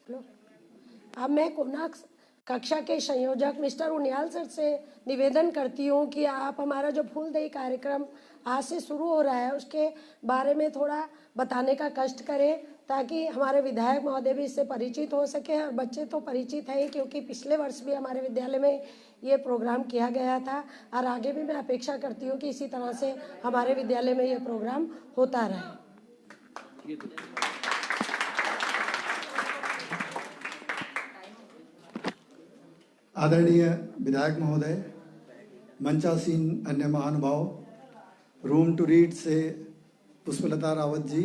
अब मैं कोना कक्षा के संयोजक मिस्टर उनियाल सर से निवेदन करती हूँ कि आप हमारा जो फूलदेई कार्यक्रम आज से शुरू हो रहा है उसके बारे में थोड़ा बताने का कष्ट करें, ताकि हमारे विधायक महोदय भी इससे परिचित हो सके। और बच्चे तो परिचित हैं क्योंकि पिछले वर्ष भी हमारे विद्यालय में ये प्रोग्राम किया गया था, और आगे भी मैं अपेक्षा करती हूँ कि इसी तरह से हमारे विद्यालय में ये प्रोग्राम होता रहे। आदरणीय विधायक महोदय, मंचासीन अन्य महानुभाव, रूम टू रीड से Pushpalata Rawat ji,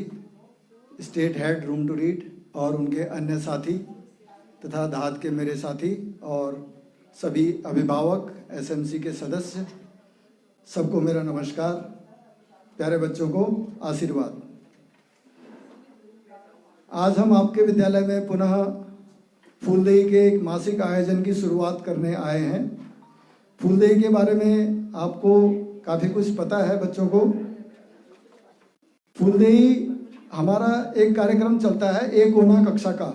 state head room to read, और उनके अन्य साथी तथा धात के मेरे साथी और सभी अभिभावक, एसएमसी के सदस्य, सबको मेरा नमस्कार। प्यारे बच्चों को आशीर्वाद। आज हम आपके विद्यालय में पुनः फूलदेई के एक मासिक आयोजन की शुरुआत करने आए हैं। फूलदेई के बारे में आपको काफ़ी कुछ पता है बच्चों को। फूलदेई हमारा एक कार्यक्रम चलता है एक कोना कक्षा का,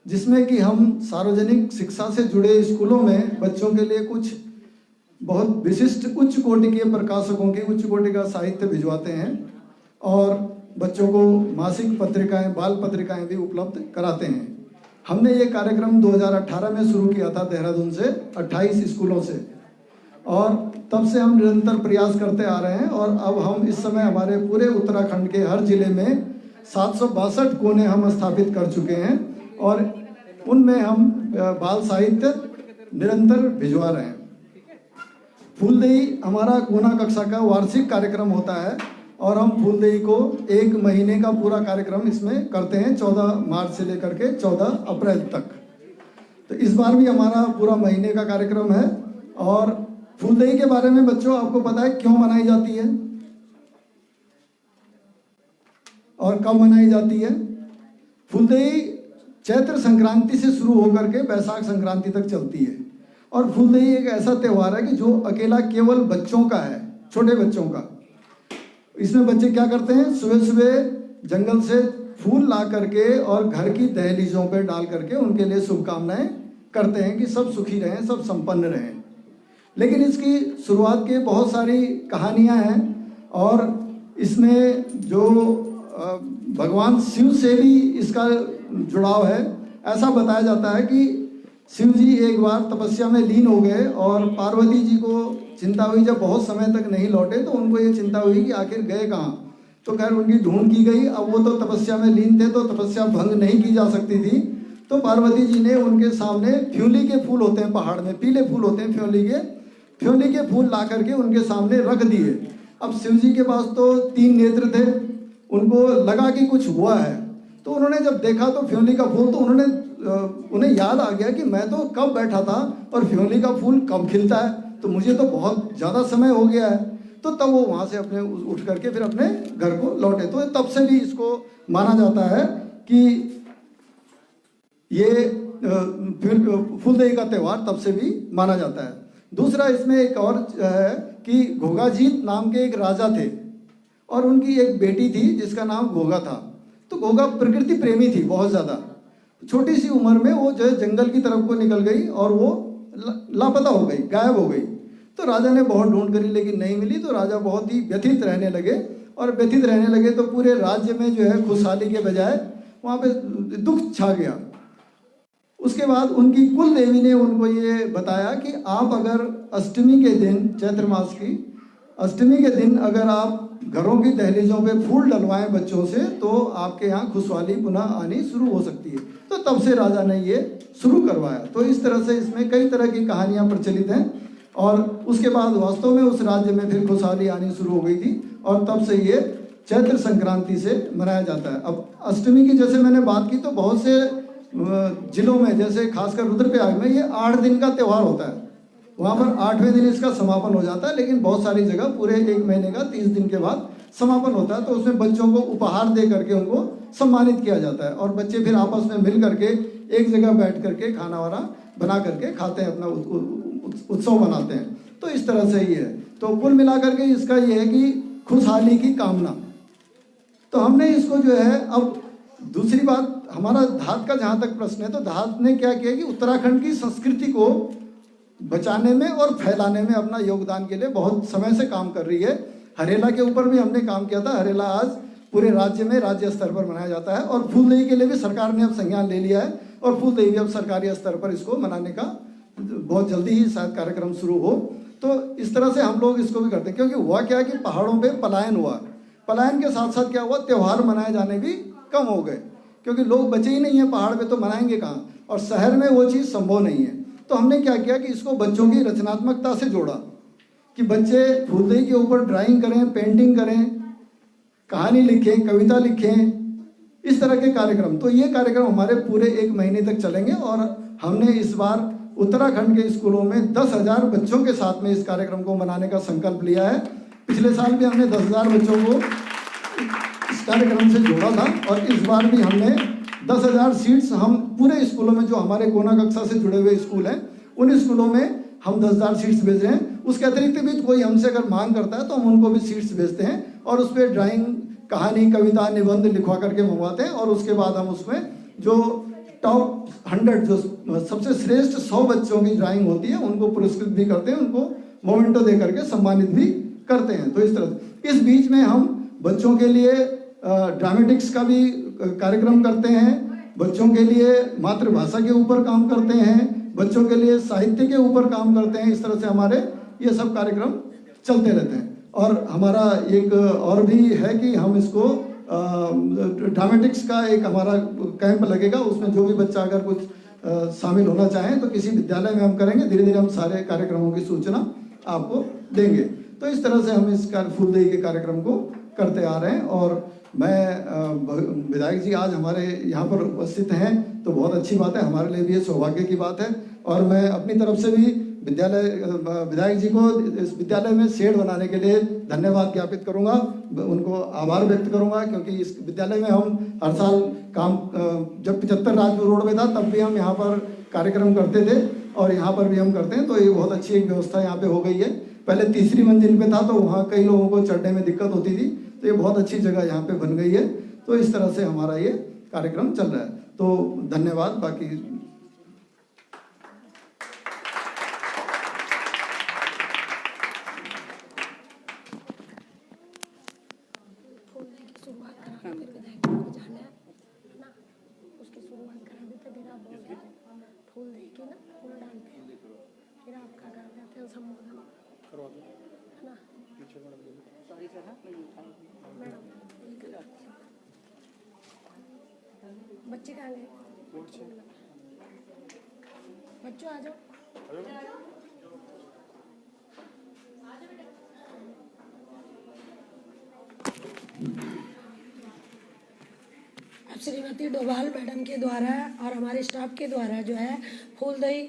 जिसमें कि हम सार्वजनिक शिक्षा से जुड़े स्कूलों में बच्चों के लिए कुछ बहुत विशिष्ट उच्च कोटि के प्रकाशकों की उच्च कोटि का साहित्य भिजवाते हैं और बच्चों को मासिक पत्रिकाएं, बाल पत्रिकाएं भी उपलब्ध कराते हैं। हमने ये कार्यक्रम 2018 में शुरू किया था देहरादून से 28 स्कूलों से, और तब से हम निरंतर प्रयास करते आ रहे हैं। और अब हम इस समय हमारे पूरे उत्तराखंड के हर जिले में 762 कोने हम स्थापित कर चुके हैं और उनमें हम बाल साहित्य निरंतर भिजवा रहे हैं। फूलदेई हमारा कोना कक्षा का वार्षिक कार्यक्रम होता है और हम फूलदेई को एक महीने का पूरा कार्यक्रम इसमें करते हैं, 14 मार्च से लेकर के 14 अप्रैल तक। तो इस बार भी हमारा पूरा महीने का कार्यक्रम है। और फूलदेई के बारे में बच्चों आपको पता है क्यों मनाई जाती है और कब मनाई जाती है? फूलदेई चैत्र संक्रांति से शुरू होकर के बैसाख संक्रांति तक चलती है। और फूलदेई एक ऐसा त्यौहार है कि जो अकेला केवल बच्चों का है, छोटे बच्चों का। इसमें बच्चे क्या करते हैं, सुबह सुबह जंगल से फूल ला करके और घर की दहलीजों पे डाल करके उनके लिए शुभकामनाएं करते हैं कि सब सुखी रहें, सब संपन्न रहें। लेकिन इसकी शुरुआत के बहुत सारी कहानियां हैं और इसमें जो भगवान शिव से भी इसका जुड़ाव है। ऐसा बताया जाता है कि शिव जी एक बार तपस्या में लीन हो गए और पार्वती जी को चिंता हुई, जब बहुत समय तक नहीं लौटे तो उनको ये चिंता हुई कि आखिर गए कहाँ। तो खैर उनकी ढूंढ की गई। अब वो तो तपस्या में लीन थे तो तपस्या भंग नहीं की जा सकती थी। तो पार्वती जी ने उनके सामने फ्योली के फूल होते हैं पहाड़ में, पीले फूल होते हैं फ्योली के फूल ला करके उनके सामने रख दिए। अब शिव जी के पास तो 3 नेत्र थे, उनको लगा कि कुछ हुआ है। तो उन्होंने जब देखा तो फ्योली का फूल, तो उन्हें याद आ गया कि मैं तो कब बैठा था और फ्योली का फूल कब खिलता है, तो मुझे तो बहुत ज़्यादा समय हो गया है। तो तब वो वहाँ से अपने उठ करके फिर अपने घर को लौटे। तो तब से भी इसको माना जाता है कि ये फूलदेई का त्यौहार तब से भी माना जाता है। दूसरा इसमें एक और है कि घोगाजीत नाम के एक राजा थे और उनकी एक बेटी थी जिसका नाम घोगा था। तो घोगा प्रकृति प्रेमी थी बहुत ज़्यादा। छोटी सी उम्र में वो जो है जंगल की तरफ को निकल गई और वो लापता हो गई, गायब हो गई। तो राजा ने बहुत ढूंढ करी लेकिन नहीं मिली। तो राजा बहुत ही व्यथित रहने लगे और व्यथित रहने लगे तो पूरे राज्य में जो है खुशहाली के बजाय वहाँ पे दुख छा गया। उसके बाद उनकी कुल देवी ने उनको ये बताया कि आप अगर अष्टमी के दिन, चैत्र मास की अष्टमी के दिन अगर आप घरों की दहलीजों पे फूल डलवाएं बच्चों से तो आपके यहाँ खुशहाली पुनः आनी शुरू हो सकती है। तो तब से राजा ने ये शुरू करवाया। तो इस तरह से इसमें कई तरह की कहानियाँ प्रचलित हैं और उसके बाद वास्तव में उस राज्य में फिर खुशहाली आनी शुरू हो गई थी और तब से ये चैत्र संक्रांति से मनाया जाता है। अब अष्टमी की जैसे मैंने बात की तो बहुत से जिलों में, जैसे खासकर रुद्रप्रयाग में, ये 8 दिन का त्यौहार होता है। वहाँ पर 8वें दिन इसका समापन हो जाता है। लेकिन बहुत सारी जगह पूरे 1 महीने का 30 दिन के बाद समापन होता है। तो उसमें बच्चों को उपहार दे करके उनको सम्मानित किया जाता है और बच्चे फिर आपस में मिल करके एक जगह बैठ करके खाना वाना बना करके खाते हैं, अपना उत्सव मनाते हैं। तो इस तरह से ही है। तो कुल मिलाकर के इसका ये है कि खुशहाली की कामना। तो हमने इसको जो है, अब दूसरी बात हमारा धात का जहाँ तक प्रश्न है, तो धात ने क्या किया कि उत्तराखंड की संस्कृति को बचाने में और फैलाने में अपना योगदान के लिए बहुत समय से काम कर रही है। हरेला के ऊपर भी हमने काम किया था। हरेला आज पूरे राज्य में राज्य स्तर पर मनाया जाता है, और फूलदेई के लिए भी सरकार ने अब संज्ञान ले लिया है, और फूलदेई भी अब सरकारी स्तर पर इसको मनाने का बहुत जल्दी ही शायद कार्यक्रम शुरू हो। तो इस तरह से हम लोग इसको भी करते हैं, क्योंकि हुआ क्या कि पहाड़ों पे पलायन हुआ। पलायन के साथ साथ क्या हुआ, त्यौहार मनाए जाने भी कम हो गए, क्योंकि लोग बचे ही नहीं है पहाड़ पे, तो मनाएंगे कहाँ, और शहर में वो चीज़ संभव नहीं है। तो हमने क्या किया कि इसको बच्चों की रचनात्मकता से जोड़ा, कि बच्चे फूलदेई के ऊपर ड्राइंग करें, पेंटिंग करें, कहानी लिखें, कविता लिखें, इस तरह के कार्यक्रम। तो ये कार्यक्रम हमारे पूरे 1 महीने तक चलेंगे, और हमने इस बार उत्तराखंड के स्कूलों में 10,000 बच्चों के साथ में इस कार्यक्रम को मनाने का संकल्प लिया है। पिछले साल भी हमने 10,000 बच्चों को इस कार्यक्रम से जोड़ा था, और इस बार भी हमने 10,000 सीट्स हम पूरे स्कूलों में, जो हमारे कोना कक्षा से जुड़े हुए स्कूल हैं, उन स्कूलों में हम 10,000 सीट्स भेज रहे हैं। उसके अतिरिक्त भी कोई हमसे अगर मांग करता है तो हम उनको भी सीट्स भेजते हैं, और उस पर ड्राइंग, कहानी, कविता, निबंध लिखवा करके मंगवाते हैं, और उसके बाद हम उसमें जो टॉप 100, जो सबसे श्रेष्ठ 100 बच्चों की ड्राइंग होती है, उनको पुरस्कृत भी करते हैं, उनको मोमेंटो दे करके सम्मानित भी करते हैं। तो इस तरह से इस बीच में हम बच्चों के लिए ड्रामेटिक्स का भी कार्यक्रम करते हैं, बच्चों के लिए मातृभाषा के ऊपर काम करते हैं, बच्चों के लिए साहित्य के ऊपर काम करते हैं। इस तरह से हमारे ये सब कार्यक्रम चलते रहते हैं। और हमारा एक और भी है कि हम इसको ड्रामेटिक्स का एक हमारा कैंप लगेगा, उसमें जो भी बच्चा अगर कुछ शामिल होना चाहें तो किसी विद्यालय में हम करेंगे। धीरे धीरे हम सारे कार्यक्रमों की सूचना आपको देंगे। तो इस तरह से हम इस फूलदेई के कार्यक्रम को करते आ रहे हैं। और मैं विधायक जी आज हमारे यहाँ पर उपस्थित हैं, तो बहुत अच्छी बात है, हमारे लिए भी ये सौभाग्य की बात है। और मैं अपनी तरफ से भी विधायक जी को इस विद्यालय में शेड बनाने के लिए धन्यवाद ज्ञापित करूंगा, उनको आभार व्यक्त करूंगा, क्योंकि इस विद्यालय में हम हर साल काम, जब 75 राजपुर रोड में था तब भी हम यहाँ पर कार्यक्रम करते थे, और यहाँ पर भी हम करते हैं। तो ये बहुत अच्छी एक व्यवस्था यहाँ पे हो गई है। पहले 3री मंजिल पे था, तो वहाँ कई लोगों को चढ़ने में दिक्कत होती थी, तो ये बहुत अच्छी जगह यहाँ पे बन गई है। तो इस तरह से हमारा ये कार्यक्रम चल रहा है। तो धन्यवाद। बाकी फूल देके ना फूल डालते हैं, फिर आपका कर देते हैं संबोधन, है ना। सॉरी सर, मैडम बच्चे कहाँ गए? बच्चों आ जाओ। अब श्रीमती डोभाल मैडम के द्वारा और हमारे स्टाफ के द्वारा जो है फूलदेई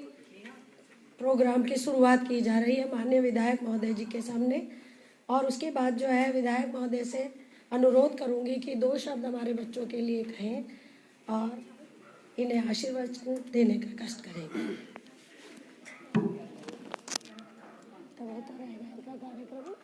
प्रोग्राम की शुरुआत की जा रही है माननीय विधायक महोदय जी के सामने। और उसके बाद जो है विधायक महोदय से अनुरोध करूंगी कि 2 शब्द हमारे बच्चों के लिए कहें और इन्हें आशीर्वाद देने का कष्ट करेंगे। तो होता रहेगा इनका कार्यक्रम।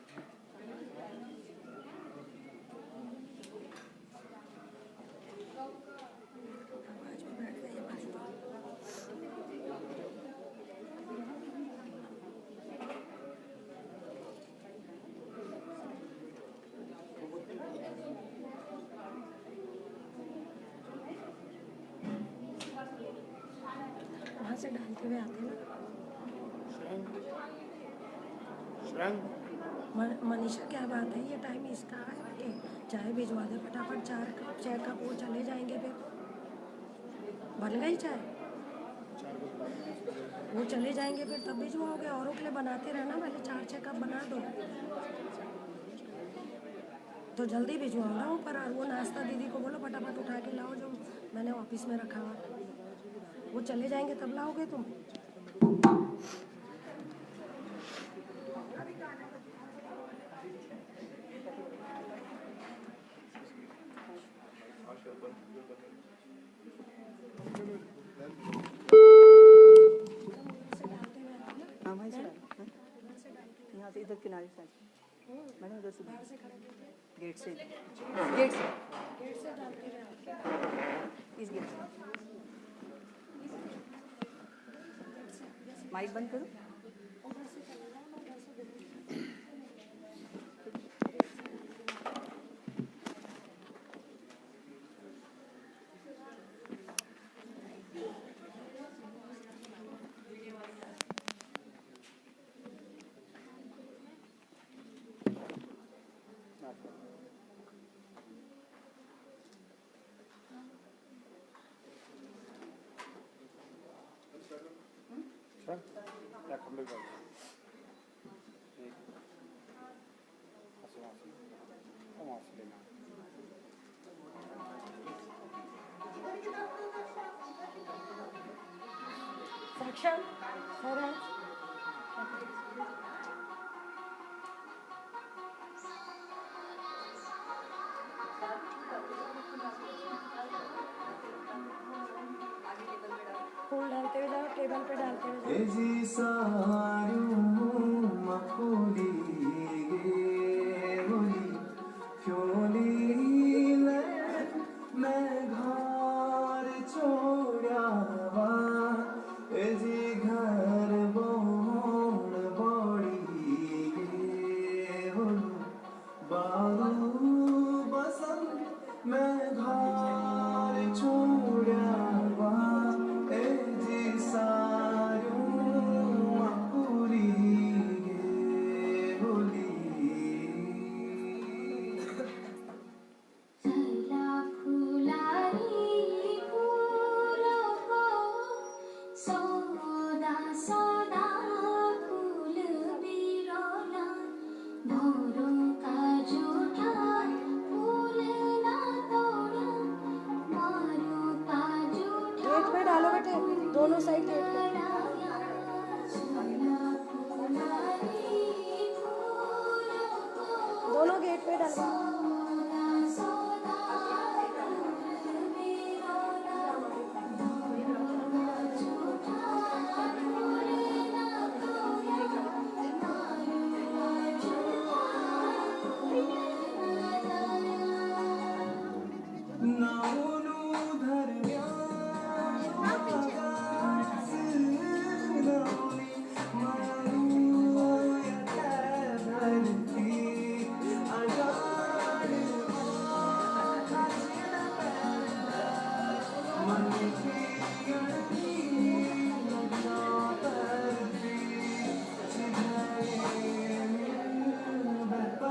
वहाँ से डालते हुए आते ना। मनीषा क्या बात है, ये टाइम इसका है कि चाय भिजवा दे फटाफट, 4 कप 6 कप वो चले जाएंगे, फिर बन गई चाय, वो चले जाएंगे फिर तब भिजवाओगे। औरों के लिए बनाते रहना, पहले 4-6 कप बना दो तो जल्दी भिजवाओ ना ऊपर। और वो नाश्ता दीदी को बोलो फटाफट उठा के लाओ, जो मैंने ऑफिस में रखा हुआ, वो चले जाएंगे तब लाओगे तुम। हाँ भाई सर, यहाँ से इधर किनारे से मैडम, उधर से गेट से डालते हैं। माइक बंद करो। सेक्शन सरस फूल डालते हुए जाओ, टेबल पे डालते हुए जाओ। गेट पे डालो बेटे, दोनों साइड गेट पे। दोनों गेट पे डलवा।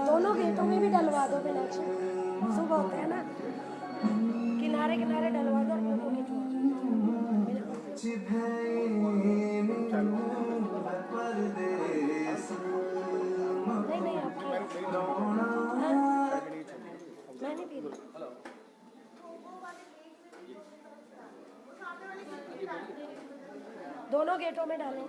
दोनों गेटों में भी डलवा दो मीनाक्षी, सुबह होते हैं ना, किनारे किनारे डलवा दो, फोटो खिंचवा। नहीं नहीं आपकी मैं नहीं पी रही। दोनों गेटों में डालो।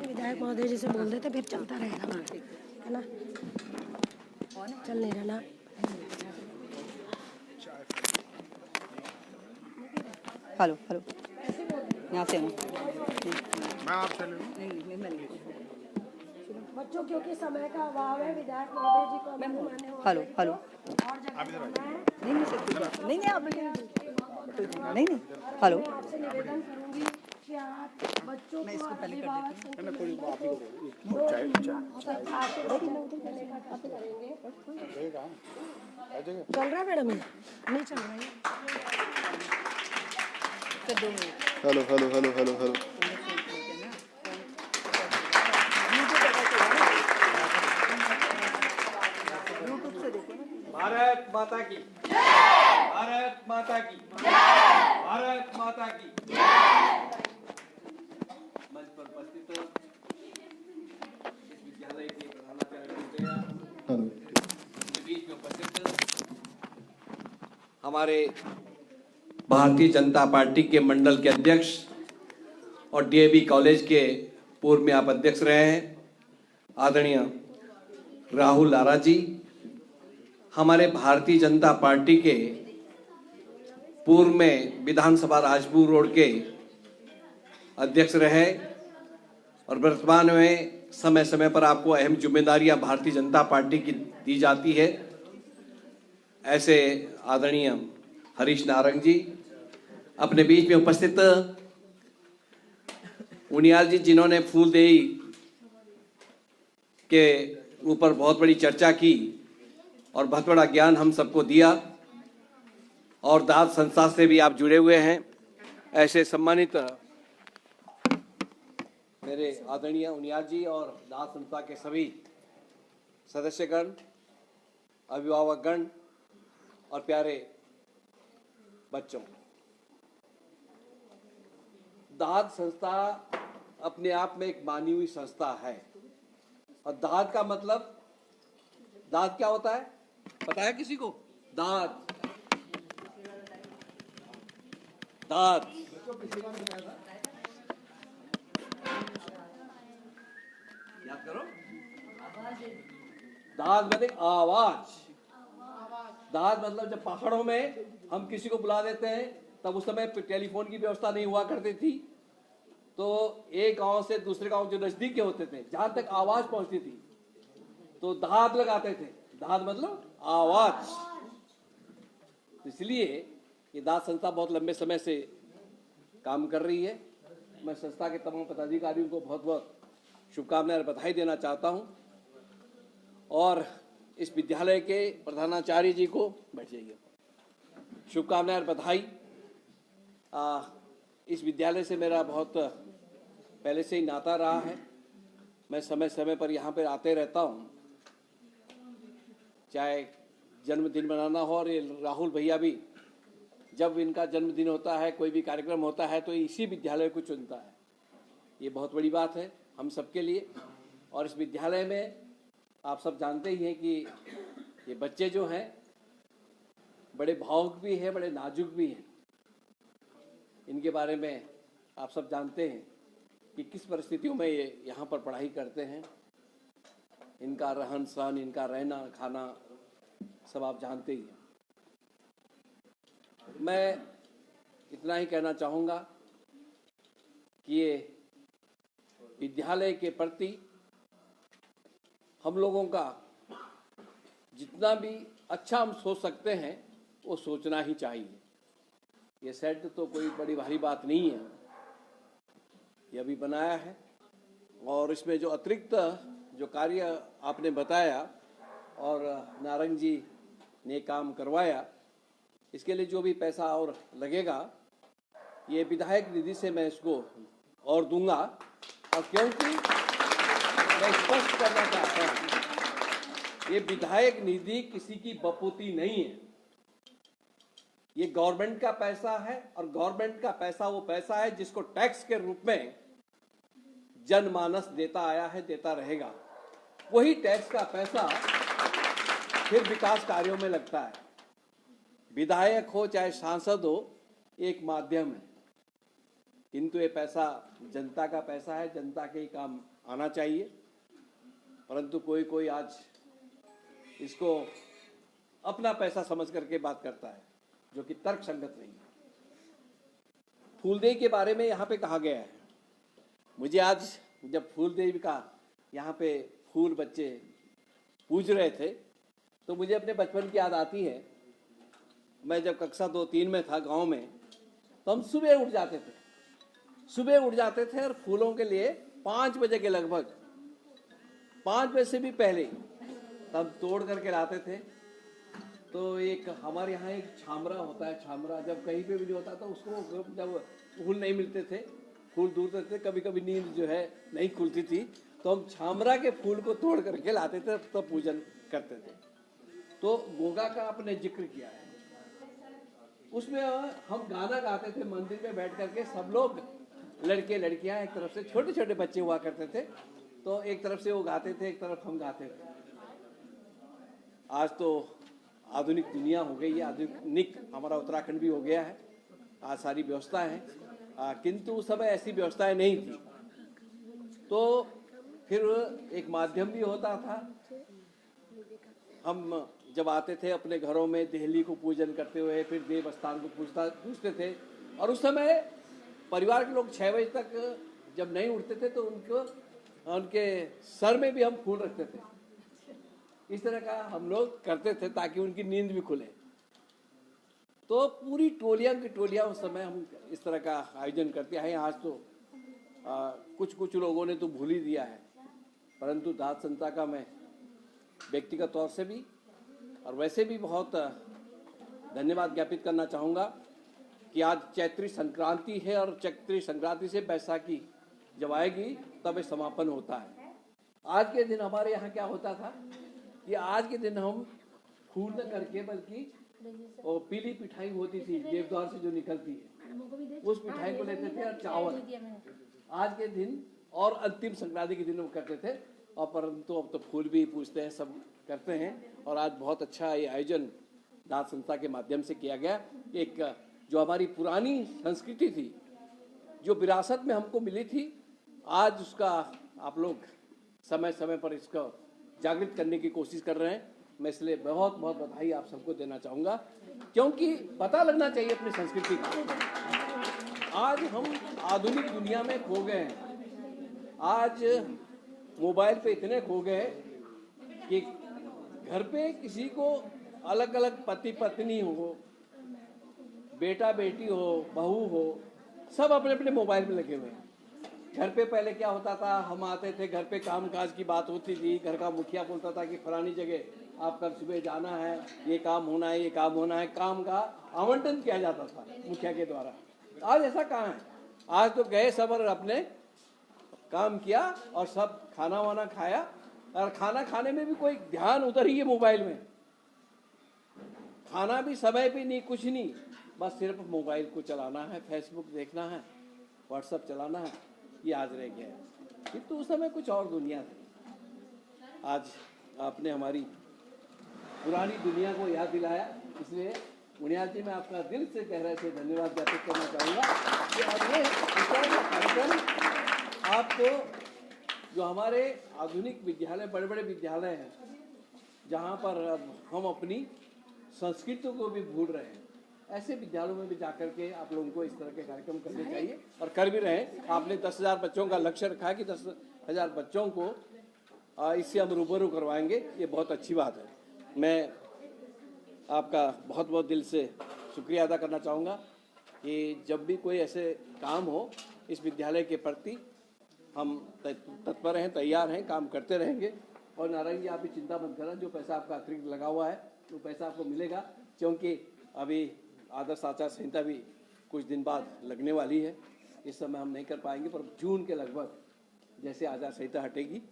विधायक महोदय जी से बोल देते, फिर चलता रहेगा, है ना? चल नहीं रहा ना। हेलो हेलो, यहाँ से ना मैं आपसे नहीं मैं नहीं। बच्चों क्योंकि समय का अभाव है, विधायक महोदय जी को हमारे मानने वाले हेलो हेलो, और जगह जाना है। नहीं नहीं आप नहीं नहीं हेलो। मैं आपसे निवेदन करूंगी कि आप बच्चों को अभिभावक चल रहा है मैडम, नहीं चल रहा है। Hello hello hello hello hello. Bharat माता की जय, भारत माता की जय, भारत माता की जय। मंच पर उपस्थित इस विद्यालय के प्रधानाचार्य के बीच में उपस्थित हमारे भारतीय जनता पार्टी के मंडल के अध्यक्ष और डीएवी कॉलेज के पूर्व में आप अध्यक्ष रहे हैं आदरणीय राहुल आरा जी, हमारे भारतीय जनता पार्टी के पूर्व में विधानसभा राजपुर रोड के अध्यक्ष रहे और वर्तमान में समय समय पर आपको अहम जिम्मेदारियां भारतीय जनता पार्टी की दी जाती है। ऐसे आदरणीय हरीश नारंग जी, अपने बीच में उपस्थित उनियाल जी, जिन्होंने फूलदेई के ऊपर बहुत बड़ी चर्चा की और बहुत बड़ा ज्ञान हम सबको दिया, और दाद संस्था से भी आप जुड़े हुए हैं। ऐसे सम्मानित मेरे आदरणीय उनियाल जी और दाद संस्था के सभी सदस्यगण, अभिभावकगण और प्यारे बच्चों, दाद संस्था अपने आप में एक मानी हुई संस्था है। और दाद का मतलब, दाद क्या होता है पता है किसी को? दाद, दाद याद करो, दाद मतलब आवाज। दाद मतलब जब पहाड़ों में हम किसी को बुला देते हैं, तब उस समय टेलीफोन की व्यवस्था नहीं हुआ करती थी, तो एक गांव से दूसरे गांव जो नजदीक के होते थे, जहां तक आवाज पहुंचती थी तो दाद लगाते थे। दाद मतलब आवाज। इसलिए ये दाद संस्था बहुत लंबे समय से काम कर रही है। मैं संस्था के तमाम पदाधिकारियों को बहुत बहुत शुभकामनाएं और बधाई देना चाहता हूं, और इस विद्यालय के प्रधानाचार्य जी को, बैठ जाइए, शुभकामनाएं और बधाई। इस विद्यालय से मेरा बहुत पहले से ही नाता रहा है। मैं समय समय पर यहाँ पर आते रहता हूँ, चाहे जन्मदिन मनाना हो, और ये राहुल भैया भी जब इनका जन्मदिन होता है, कोई भी कार्यक्रम होता है, तो इसी विद्यालय को चुनता है। ये बहुत बड़ी बात है हम सबके लिए। और इस विद्यालय में आप सब जानते ही हैं कि ये बच्चे जो हैं बड़े भावुक भी हैं, बड़े नाजुक भी हैं। इनके बारे में आप सब जानते हैं कि किस परिस्थितियों में ये यहाँ पर पढ़ाई करते हैं। इनका रहन सहन, इनका रहना खाना सब आप जानते ही हैं। मैं इतना ही कहना चाहूँगा कि ये विद्यालय के प्रति हम लोगों का जितना भी अच्छा हम सोच सकते हैं वो सोचना ही चाहिए। ये सेट तो कोई बड़ी भारी बात नहीं है, ये अभी बनाया है, और इसमें जो अतिरिक्त जो कार्य आपने बताया और नारंग जी ने काम करवाया, इसके लिए जो भी पैसा और लगेगा ये विधायक निधि से मैं इसको और दूंगा। और क्योंकि मैं स्पष्ट करना चाहता हूं, ये विधायक निधि किसी की बपूती नहीं है, ये गवर्नमेंट का पैसा है, और गवर्नमेंट का पैसा वो पैसा है जिसको टैक्स के रूप में जनमानस देता आया है, देता रहेगा। वही टैक्स का पैसा फिर विकास कार्यों में लगता है। विधायक हो चाहे सांसद हो, एक माध्यम है, किंतु ये पैसा जनता का पैसा है, जनता के ही काम आना चाहिए। परंतु कोई कोई आज इसको अपना पैसा समझ करके बात करता है, जो कि तर्क संगत नहीं है। फूलदेई के बारे में यहाँ पे कहा गया है। मुझे आज जब फूलदेई का यहाँ पे फूल बच्चे पूज रहे थे, तो मुझे अपने बचपन की याद आती है। मैं जब कक्षा 2-3 में था गांव में, तो हम सुबह उठ जाते थे और फूलों के लिए 5 बजे के लगभग, 5 बजे से भी पहले तब तोड़ करके लाते थे। तो एक हमारे यहाँ एक छामरा होता है, छामरा जब कहीं पे भी नहीं होता था, उसको जब फूल नहीं मिलते थे, फूल दूर तक थे, कभी कभी नींद जो है नहीं खुलती थी, तो हम छामरा के फूल को तोड़ करके लाते थे, तब पूजन करते थे। तो गोगा का आपने जिक्र किया है, उसमें हम गाना गाते थे मंदिर में बैठ करके, सब लोग लड़के लड़कियां, एक तरफ से छोटे छोटे बच्चे हुआ करते थे, तो एक तरफ से वो गाते थे, एक तरफ हम गाते थे। आज तो आधुनिक दुनिया हो गई है, आधुनिक हमारा उत्तराखंड भी हो गया है, आज सारी व्यवस्थाएं हैं, किंतु उस समय ऐसी व्यवस्थाएं नहीं थी। तो फिर एक माध्यम भी होता था। हम जब आते थे अपने घरों में देहली को पूजन करते हुए, फिर देव स्थान को पूजते थे, और उस समय परिवार के लोग 6 बजे तक जब नहीं उठते थे तो उनको उनके सर में भी हम फूल रखते थे। इस तरह का हम लोग करते थे ताकि उनकी नींद भी खुले। तो पूरी टोलियां की टोलियां उस समय हम इस तरह का आयोजन करते हैं। आज तो कुछ लोगों ने तो भूल ही दिया है, परंतु दाद संस्था का मैं व्यक्तिगत तौर से भी और वैसे भी बहुत धन्यवाद ज्ञापित करना चाहूँगा कि आज चैत्री संक्रांति है और चैत्री संक्रांति से बैसाखी जब आएगी तब ये समापन होता है। आज के दिन हमारे यहाँ क्या होता था कि आज के दिन हम फूल न करके बल्कि वो पीली मिठाई होती थी देवद्वार से जो निकलती है, उस मिठाई को लेते थे और चावल आज के दिन और अंतिम संक्रांति के दिन वो करते थे। और परंतु अब तो फूल भी पूछते हैं, सब करते हैं। और आज बहुत अच्छा ये आयोजन दाद संस्था के माध्यम से किया गया। एक जो हमारी पुरानी संस्कृति थी, जो विरासत में हमको मिली थी, आज उसका आप लोग समय समय पर इसको जागृत करने की कोशिश कर रहे हैं। मैं इसलिए बहुत बहुत बधाई आप सबको देना चाहूँगा, क्योंकि पता लगना चाहिए अपनी संस्कृति का। आज हम आधुनिक दुनिया में खो गए हैं। आज मोबाइल पे इतने खो गए कि घर पे किसी को अलग अलग पति पत्नी हो, बेटा बेटी हो, बहू हो, सब अपने अपने मोबाइल में लगे हुए हैं। घर पे पहले क्या होता था, हम आते थे घर पे काम काज की बात होती थी, घर का मुखिया बोलता था कि फलानी जगह आप कल सुबह जाना है, ये काम होना है, ये काम होना है, काम का आवंटन किया जाता था मुखिया के द्वारा। आज ऐसा कहाँ है? आज तो गए सब और अपने काम किया और सब खाना वाना खाया, और खाना खाने में भी कोई ध्यान उधर ही है मोबाइल में। खाना भी समय भी नहीं, कुछ नहीं, बस सिर्फ मोबाइल को चलाना है, फेसबुक देखना है, व्हाट्सएप चलाना है, ये आज रह गया है। किंतु उस समय कुछ और दुनिया थी। आज आपने हमारी पुरानी दुनिया को याद दिलाया, इसलिए मुनियाल जी मैं आपका दिल से गहराई से धन्यवाद ज्ञापित करना चाहूँगा कि अब ये कार्यक्रम आपको जो हमारे आधुनिक विद्यालय, बड़े बड़े विद्यालय हैं, जहाँ पर अब हम अपनी संस्कृति को भी भूल रहे हैं, ऐसे विद्यालयों में भी जाकर के आप लोगों को इस तरह के कार्यक्रम करने चाहिए और कर भी रहे हैं। आपने 10,000 बच्चों का लक्ष्य रखा है कि 10,000 बच्चों को इससे हम रूबरू करवाएंगे, ये बहुत अच्छी बात है। मैं आपका बहुत बहुत दिल से शुक्रिया अदा करना चाहूँगा कि जब भी कोई ऐसे काम हो इस विद्यालय के प्रति हम तत्पर हैं, तैयार हैं, काम करते रहेंगे। और नारायण जी आप भी चिंता मत करना, जो पैसा आपका अतिरिक्त लगा हुआ है वो पैसा आपको मिलेगा, क्योंकि अभी आदर्श आचार संहिता भी कुछ दिन बाद लगने वाली है। इस समय हम नहीं कर पाएंगे, पर जून के लगभग जैसे आचार संहिता हटेगी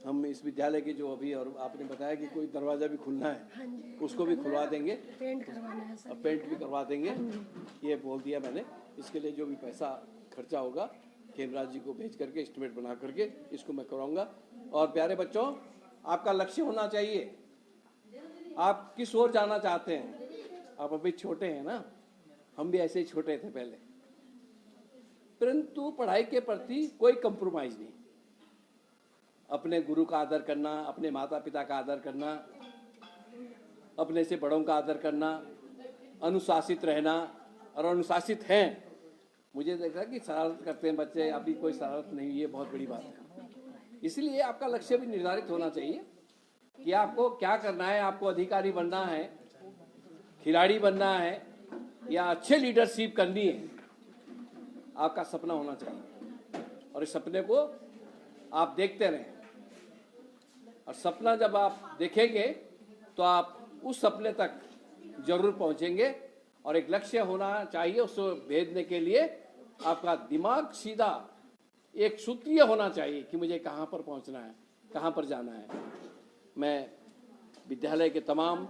हम इस विद्यालय के जो अभी, और आपने बताया कि कोई दरवाज़ा भी खुलना है, उसको भी खुलवा देंगे, पेंट करवाना है सर। पेंट भी करवा देंगे, ये बोल दिया मैंने। इसके लिए जो भी पैसा खर्चा होगा खेमराज जी को भेज करके एस्टिमेट बना करके इसको मैं कराऊंगा। और प्यारे बच्चों, आपका लक्ष्य होना चाहिए, आप किस ओर जाना चाहते हैं। आप अभी छोटे हैं ना, हम भी ऐसे ही छोटे थे पहले, परंतु पढ़ाई के प्रति कोई कंप्रोमाइज नहीं। अपने गुरु का आदर करना, अपने माता पिता का आदर करना, अपने से बड़ों का आदर करना, अनुशासित रहना। और अनुशासित हैं, मुझे देखा कि शरारत करते हैं बच्चे, अभी कोई शरारत नहीं, ये बहुत बड़ी बात है। इसलिए आपका लक्ष्य भी निर्धारित होना चाहिए कि आपको क्या करना है। आपको अधिकारी बनना है, खिलाड़ी बनना है, या अच्छे लीडरशिप करनी है, आपका सपना होना चाहिए। और इस सपने को आप देखते रहें, और सपना जब आप देखेंगे तो आप उस सपने तक जरूर पहुंचेंगे। और एक लक्ष्य होना चाहिए, उसको भेदने के लिए आपका दिमाग सीधा एक सूत्रीय होना चाहिए कि मुझे कहाँ पर पहुंचना है, कहाँ पर जाना है। मैं विद्यालय के तमाम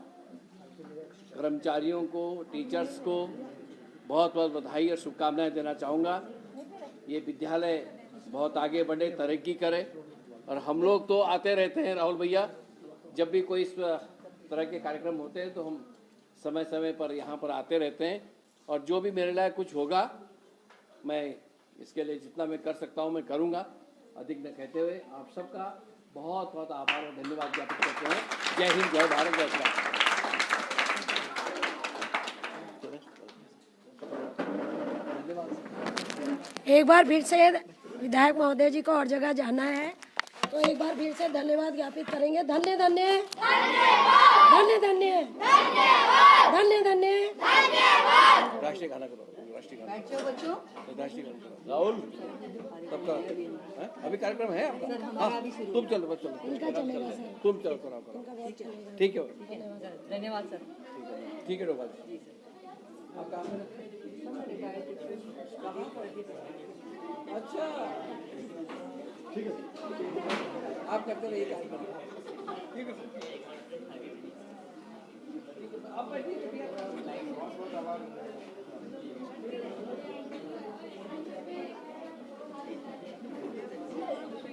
कर्मचारियों को, टीचर्स को बहुत बहुत बधाई और शुभकामनाएं देना चाहूँगा। ये विद्यालय बहुत आगे बढ़े, तरक्की करे। और हम लोग तो आते रहते हैं राहुल भैया, जब भी कोई इस तरह के कार्यक्रम होते हैं तो हम समय समय पर यहाँ पर आते रहते हैं। और जो भी मेरे लिए कुछ होगा, मैं इसके लिए जितना मैं कर सकता हूँ मैं करूँगा। अधिक न कहते हुए आप सबका बहुत बहुत आभार और धन्यवाद ज्ञापित करते हैं। जय हिंद, जय भारत, जय श्री राम। एक बार फिर से विधायक महोदय जी को और जगह जाना है, तो एक बार फिर से धन्यवाद ज्ञापित करेंगे। धन्य धन्य धन्य धन्य धन्य धन्य। राष्ट्रीय गाना करो, राष्ट्रीय गाना, बैठो बच्चों। राष्ट्रीय गाना। राहुल सबका हैं? अभी कार्यक्रम है आपका? हाँ, तुम चलो बस चलो, इनका चलेगा सर, तुम चलो करो। इनका बहुत चलेगा। ठीक है, धन्यवाद सर। ठीक है डोभाल। अच्छा ठीक है, आप करते रहिए कार्यक्रम। ठीक है, आप बैठिए।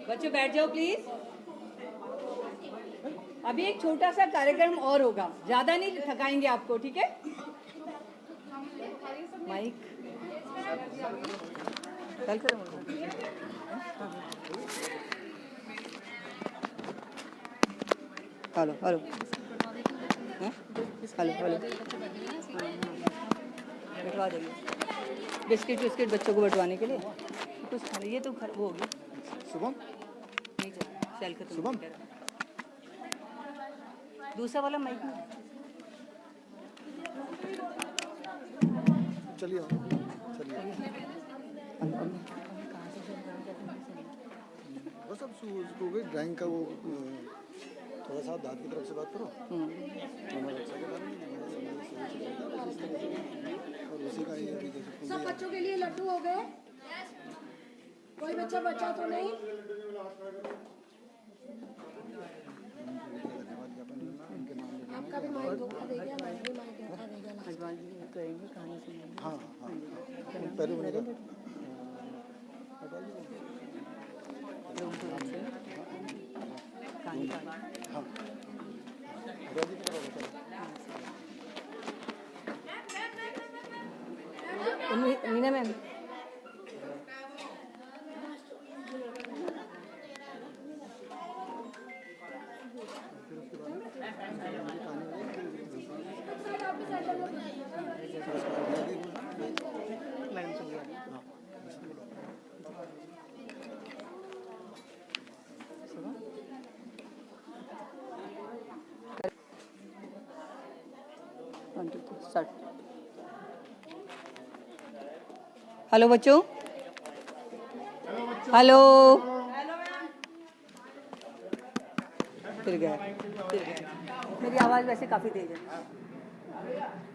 बच्चों बैठ जाओ प्लीज। अभी एक छोटा सा कार्यक्रम और होगा, ज्यादा नहीं थकाएंगे आपको, ठीक है? माइक कल करेंगे। हेलो हेलो हेलो हेलो, बंटवा देंगे बिस्किट विस्किट बच्चों को बंटवाने के लिए कुछ खाने। ये तो वो होगी शुभम, नहीं चल सेल खत्म शुभम। दूसरा वाला माइक में चलिए चलिए, बस अब उसको ड्राइंग का वो थोड़ा सा दाद की तरफ से बात करो और उसी का ये सब बच्चों के लिए लड्डू हो गए? कोई बच्चा बचा तो नहीं? आपका भी माइक धोखा दे गया, मैं भी माइक धोखा दे गया। हजमान जी करेंगे कहानी सुनाएंगे। हाँ हाँ, पहले बनेगा कहानी हाँ, मीना मैम मैडम से बोला हेलो बच्चों, हेलो फिर गया। मेरी आवाज़ वैसे काफ़ी तेज है।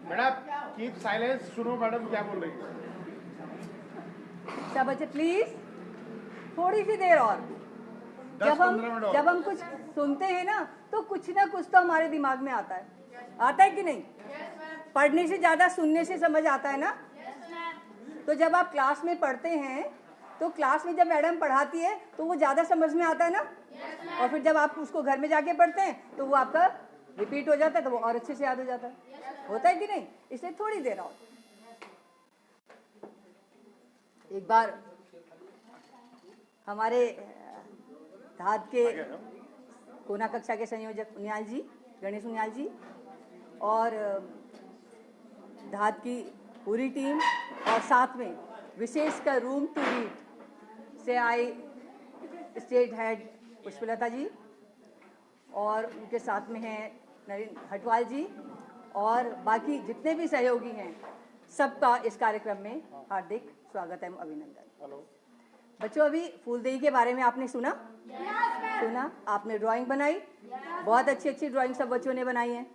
मैडम कीप साइलेंस, सुनो मैडम क्या बोल रही है। अच्छा बच्चे प्लीज थोड़ी सी देर और। 10-15 मिनट और। जब हम कुछ सुनते हैं ना तो कुछ तो हमारे दिमाग में आता है कि नहीं? पढ़ने से ज़्यादा सुनने से समझ आता है ना। तो जब आप क्लास में पढ़ते हैं तो क्लास में जब मैडम पढ़ाती है तो वो ज़्यादा समझ में आता है ना, और फिर जब आप उसको घर में जाके पढ़ते हैं तो वो आपका रिपीट हो जाता है, तो वो और अच्छे से याद हो जाता है। होता है कि नहीं? इसलिए थोड़ी देर और। एक बार हमारे धाद के कोना कक्षा के संयोजक उनियाल जी, गणेश उनियाल जी, और धाद की पूरी टीम, और साथ में विशेषकर रूम टू रीड से आई स्टेट हेड पुष्पलता जी, और उनके साथ में हैं नरेंद्र हटवाल जी, और बाकी जितने भी सहयोगी हैं, सबका इस कार्यक्रम में हार्दिक स्वागत है, अभिनंदन। बच्चों अभी फूलदेई के बारे में आपने सुना? सुना? आपने ड्राइंग बनाई, बहुत अच्छी ड्राइंग सब बच्चों ने बनाई है,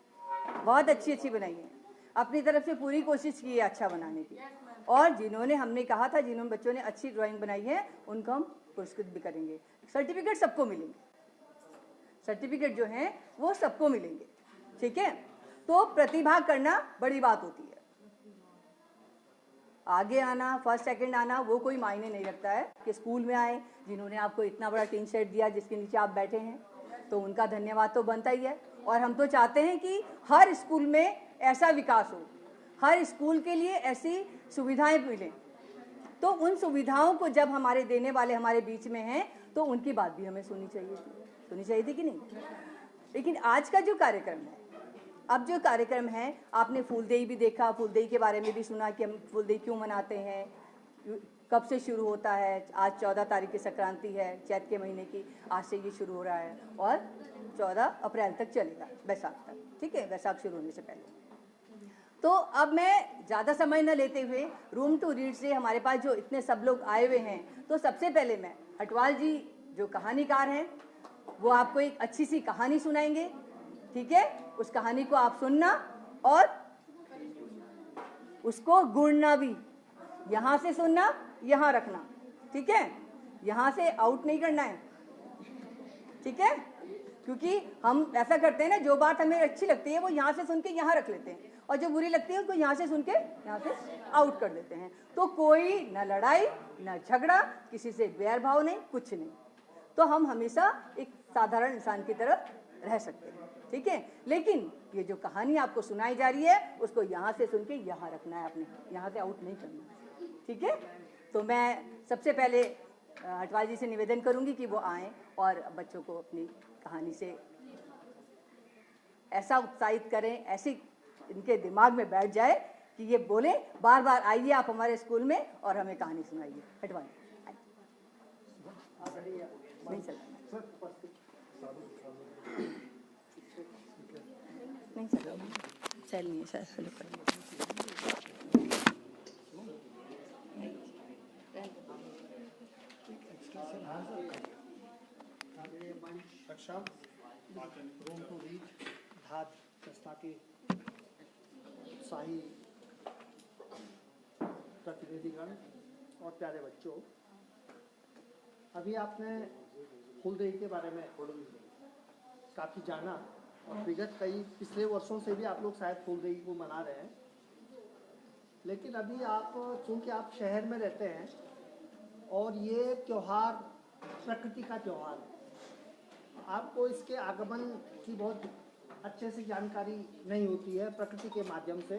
बहुत अच्छी बनाई है। अपनी तरफ से पूरी कोशिश की है अच्छा बनाने की, और जिन्होंने हमने कहा था जिन्होंने बच्चों ने अच्छी ड्राइंग बनाई है उनको हम पुरस्कृत भी करेंगे। सर्टिफिकेट सबको मिलेंगे, सर्टिफिकेट जो हैं वो सबको मिलेंगे, ठीक है? तो प्रतिभा करना बड़ी बात होती है। आगे आना, फर्स्ट सेकंड आना, वो कोई मायने नहीं रखता है कि स्कूल में आए, जिन्होंने आपको इतना बड़ा टीन शेड दिया जिसके नीचे आप बैठे हैं, तो उनका धन्यवाद तो बनता ही है। और हम तो चाहते हैं कि हर स्कूल में ऐसा विकास हो, हर स्कूल के लिए ऐसी सुविधाएं मिलें। तो उन सुविधाओं को जब हमारे देने वाले हमारे बीच में हैं तो उनकी बात भी हमें सुननी चाहिए थी कि नहीं? लेकिन आज का जो कार्यक्रम है, अब जो कार्यक्रम है, आपने फूलदेई भी देखा, फूलदेई के बारे में भी सुना कि हम फूलदेई क्यों मनाते हैं, कब से शुरू होता है। आज 14 तारीख की संक्रांति है, चैत के महीने की, आज से ये शुरू हो रहा है और 14 अप्रैल तक चलेगा, बैसाख तक, ठीक है, बैसाख शुरू होने से पहले। तो अब मैं ज़्यादा समय न लेते हुए रूम टू रीड से हमारे पास जो इतने सब लोग आए हुए हैं, तो सबसे पहले मैं अटवाल जी जो कहानीकार हैं वो आपको एक अच्छी सी कहानी सुनाएंगे, ठीक है। उस कहानी को आप सुनना और उसको गुणना भी, यहाँ से सुनना, यहाँ रखना, ठीक है, यहाँ से आउट नहीं करना है, ठीक है। क्योंकि हम ऐसा करते हैं ना, जो बात हमें अच्छी लगती है वो यहाँ से सुन के यहाँ रख लेते हैं और जो बुरी लगती है उसको यहाँ से सुन के यहाँ से आउट कर देते हैं। तो कोई न लड़ाई न झगड़ा, किसी से बैर भाव नहीं, कुछ नहीं। तो हम हमेशा एक साधारण इंसान की तरह रह सकते हैं, ठीक है। लेकिन ये जो कहानी आपको सुनाई जा रही है उसको यहाँ से सुन के यहाँ रखना है, अपने यहाँ से आउट नहीं करना है, ठीक है। तो मैं सबसे पहले अटवाल जी से निवेदन करूंगी कि वो आएँ और बच्चों को अपनी कहानी से ऐसा उत्साहित करें, ऐसी इनके दिमाग में बैठ जाए कि ये बोले बार बार आइए आप हमारे स्कूल में और हमें कहानी सुनाइए। अटवाल नहीं चल नहीं चल नहीं सर, हेलो कक्षा रूम टू रीड धात संस्था के उत्साही प्रतिनिधिगण और प्यारे बच्चों, अभी आपने फूलदेई के बारे में काफ़ी जाना और विगत कई पिछले वर्षों से भी आप लोग शायद फूलदेई को मना रहे हैं। लेकिन अभी आप, चूँकि आप शहर में रहते हैं और ये त्यौहार प्रकृति का त्यौहार है, आपको इसके आगमन की बहुत अच्छे से जानकारी नहीं होती है प्रकृति के माध्यम से,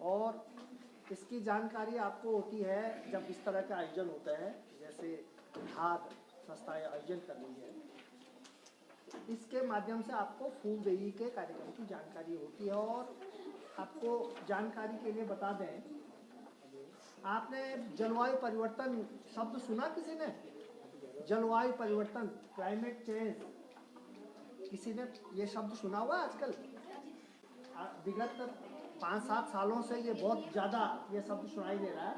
और इसकी जानकारी आपको होती है जब इस तरह के आयोजन होते हैं, जैसे धात संस्था आयोजन कर रही है, इसके माध्यम से आपको फूलदेई के कार्यक्रम की जानकारी होती है। और आपको जानकारी के लिए बता दें, आपने जलवायु परिवर्तन शब्द सुना किसी ने? जलवायु परिवर्तन, क्लाइमेट चेंज, किसी ने ये शब्द सुना हुआ आजकल? विगत 5-7 सालों से ये बहुत ज़्यादा ये शब्द सुनाई दे रहा है।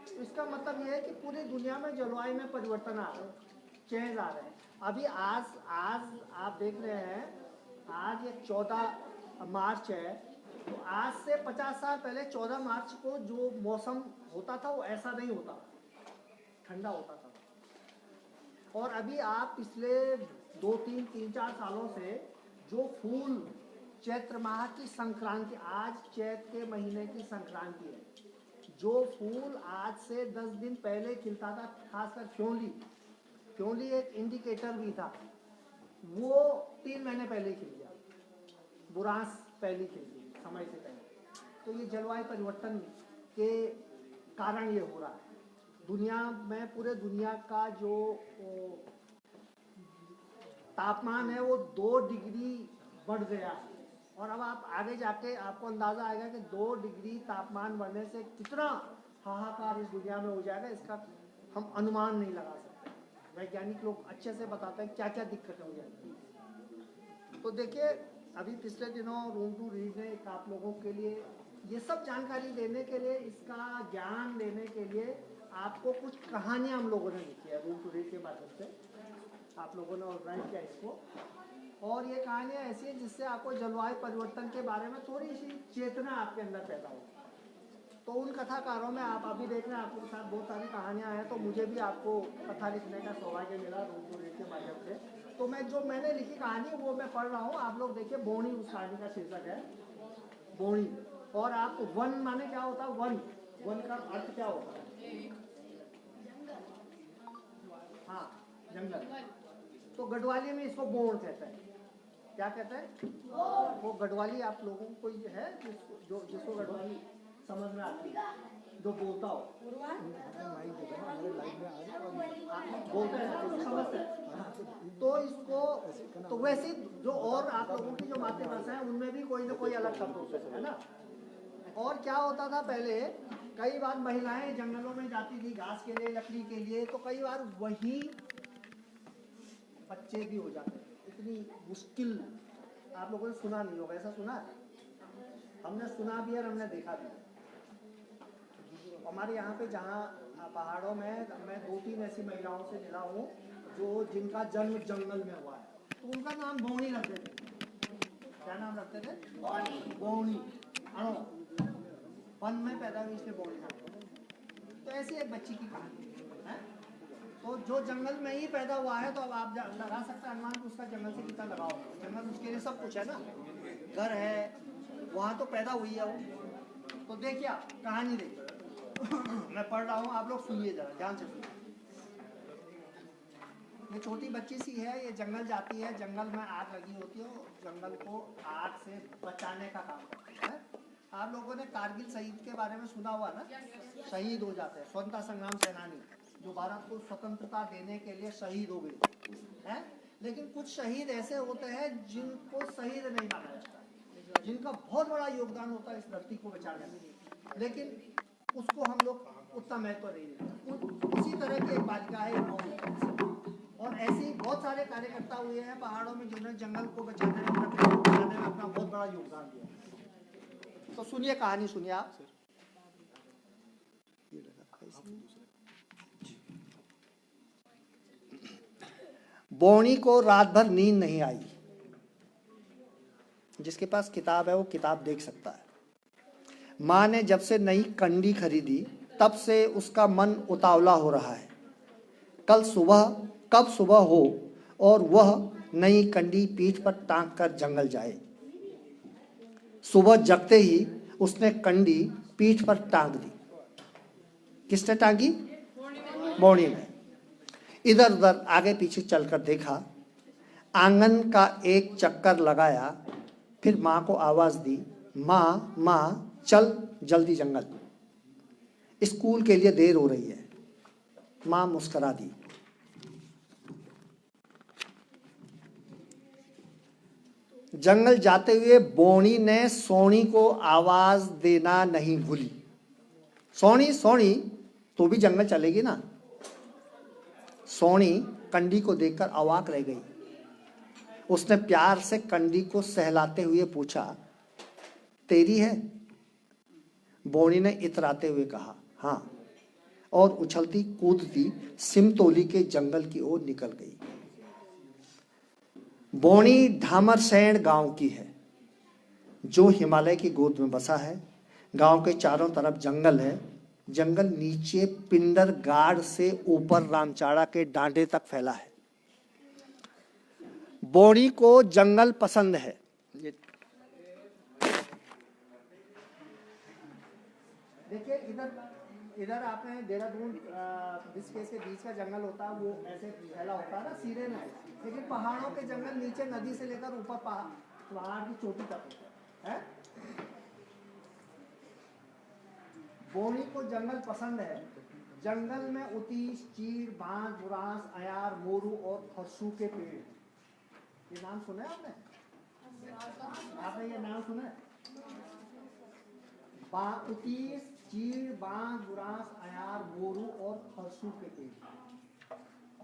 तो इसका मतलब ये है कि पूरी दुनिया में जलवायु में परिवर्तन आ रहे हैं, चेंज आ रहे हैं। अभी आज आप देख रहे हैं, आज ये 14 मार्च है, तो आज से 50 साल पहले 14 मार्च को जो मौसम होता था वो ऐसा नहीं होता, ठंडा होता था। और अभी आप पिछले 2-3-4 सालों से जो फूल चैत्र माह की संक्रांति, आज चैत के महीने की संक्रांति है, जो फूल आज से 10 दिन पहले खिलता था, खासकर फ्योली एक इंडिकेटर भी था, वो 3 महीने पहले खिल गया, बुरांस पहले खिल गई समय से पहले। तो ये जलवायु परिवर्तन के कारण ये हो रहा है। दुनिया में, पूरे दुनिया का जो तापमान है वो 2 डिग्री बढ़ गया है। और अब आप आगे जाके आपको अंदाज़ा आएगा कि 2 डिग्री तापमान बढ़ने से कितना हाहाकार इस दुनिया में हो जाएगा, इसका हम अनुमान नहीं लगा सकते। वैज्ञानिक लोग अच्छे से बताते हैं क्या क्या दिक्कतें हो जाएंगी। तो देखिए, अभी पिछले दिनों रूम टू रीड ने आप लोगों के लिए ये सब जानकारी देने के लिए, इसका ज्ञान देने के लिए आपको कुछ कहानियाँ हम लोगों ने लिखी है रूम टू रीड के माध्यम से, आप लोगों ने ऑर्गेनाइज किया इसको। और ये कहानियाँ ऐसी हैं जिससे आपको जलवायु परिवर्तन के बारे में थोड़ी सी चेतना आपके अंदर पैदा हो। तो उन कथाकारों में आप अभी देख रहे हैं, आपके साथ बहुत सारी कहानियाँ हैं, तो मुझे भी आपको कथा लिखने का सौभाग्य मिला रूम टू रीड के माध्यम से। तो मैंने लिखी कहानी वो मैं पढ़ रहा हूँ, आप लोग देखिए। बोणी उस कहानी का शीर्षक है, बोणी। और आप वन माने क्या होता है? वन का अर्थ क्या होता है? हाँ, जंगल। तो गढ़वाली में इसको बोण कहते हैं। क्या कहते हैं? वो गढ़वाली आप लोगों को कोई है जिसको गढ़वाली समझ में आती है, जो बोलता हो? बोलते हैं, समझते हैं। तो इसको, तो वैसे जो और आप लोगों की जो मातृभाषा है उनमें भी कोई ना कोई अलग शब्द होता है ना। और क्या होता था पहले, कई बार महिलाएं जंगलों में जाती थी घास के लिए, लकड़ी के लिए, तो कई बार वही बच्चे भी हो जाते थे। इतनी मुश्किल, आप लोगों ने सुना नहीं होगा, ऐसा सुना है? हमने सुना भी है और हमने देखा भी है। हमारे यहाँ पे जहाँ पहाड़ों में मैं 2-3 ऐसी महिलाओं से मिला हूँ जो जिनका जन्म जंगल में हुआ है, तो उनका नाम बौनी रखते थे। क्या नाम रखते थे? बौनी। वन में पैदा हुई इसलिए बौनी रखते। तो ऐसे एक बच्ची की कहानी है। तो जो जंगल में ही पैदा हुआ है, तो अब आप लगा सकते हैं अनुमान कि उसका जंगल से कितना लगाव है। जंगल उसके लिए सब कुछ है ना, घर है, वहाँ तो पैदा हुई है वो। तो देखिए कहानी देखिए, मैं पढ़ रहा हूँ, आप लोग सुनिए जरा ध्यान से सुनिए। ये छोटी बच्ची सी है, ये जंगल जाती है, जंगल में आग लगी होती है, जंगल को आग से बचाने का काम करती है। आप लोगों ने कारगिल शहीद के बारे में सुना हुआ ना, शहीद हो जाते हैं, स्वतंत्रता संग्राम सेनानी जो भारत को स्वतंत्रता देने के लिए शहीद हो गए हैं। लेकिन कुछ शहीद ऐसे होते हैं जिनको शहीद नहीं माना जाता, जिनका बहुत बड़ा योगदान होता है इस धरती को बचाने में, लेकिन उसको हम लोग उतना महत्व नहीं देते। उसी तरह की एक बालिका है बौनी। और ऐसे ही बहुत सारे कार्यकर्ता हुए हैं पहाड़ों में जिन्होंने जंगल को बचाने में, प्रकृति को बचाने में अपना बहुत बड़ा योगदान दिया। तो सुनिए कहानी, सुनिए आप। बौनी को रात भर नींद नहीं आई। जिसके पास किताब है वो किताब देख सकता है। माँ ने जब से नई कंडी खरीदी तब से उसका मन उतावला हो रहा है। कब सुबह हो और वह नई कंडी पीठ पर टांग कर जंगल जाए। सुबह जगते ही उसने कंडी पीठ पर टांग दी। किसने टांगी? बौनी ने। इधर उधर आगे पीछे चलकर देखा, आंगन का एक चक्कर लगाया, फिर माँ को आवाज दी, माँ माँ चल जल्दी जंगल, स्कूल के लिए देर हो रही है। माँ मुस्कुरा दी। जंगल जाते हुए बौनी ने सोनी को आवाज देना नहीं भूली। सोनी सोनी तो भी जंगल चलेगी ना। सोनी कंडी को देखकर अवाक रह गई। उसने प्यार से कंडी को सहलाते हुए पूछा, तेरी है? बौनी ने इतराते हुए कहा, हाँ, और उछलती कूदती सिमतोली के जंगल की ओर निकल गई। बौनी ढामरसैंण गांव की है, जो हिमालय की गोद में बसा है। गांव के चारों तरफ जंगल है। जंगल नीचे पिंडर गाड़ से ऊपर रामचाड़ा के डांडे तक फैला है। बौनी को जंगल पसंद है। देखिए इधर आपने देहरादून ऋषिकेश के बीच का जंगल होता है, वो ऐसे फैला होता है ना सीधे में, लेकिन पहाड़ों के जंगल नीचे नदी से लेकर ऊपर पहाड़ की चोटी तक है। बौनी को जंगल पसंद है। जंगल में उतीस, चीड़, बांज, बुरांस, अयार, मोरू और फरसू के पेड़। ये नाम सुना है आपने? आपने ये नाम सुना है? उतीस, चीड़, बांज, बुरांस, अयार, मोरू और फरसू के पेड़,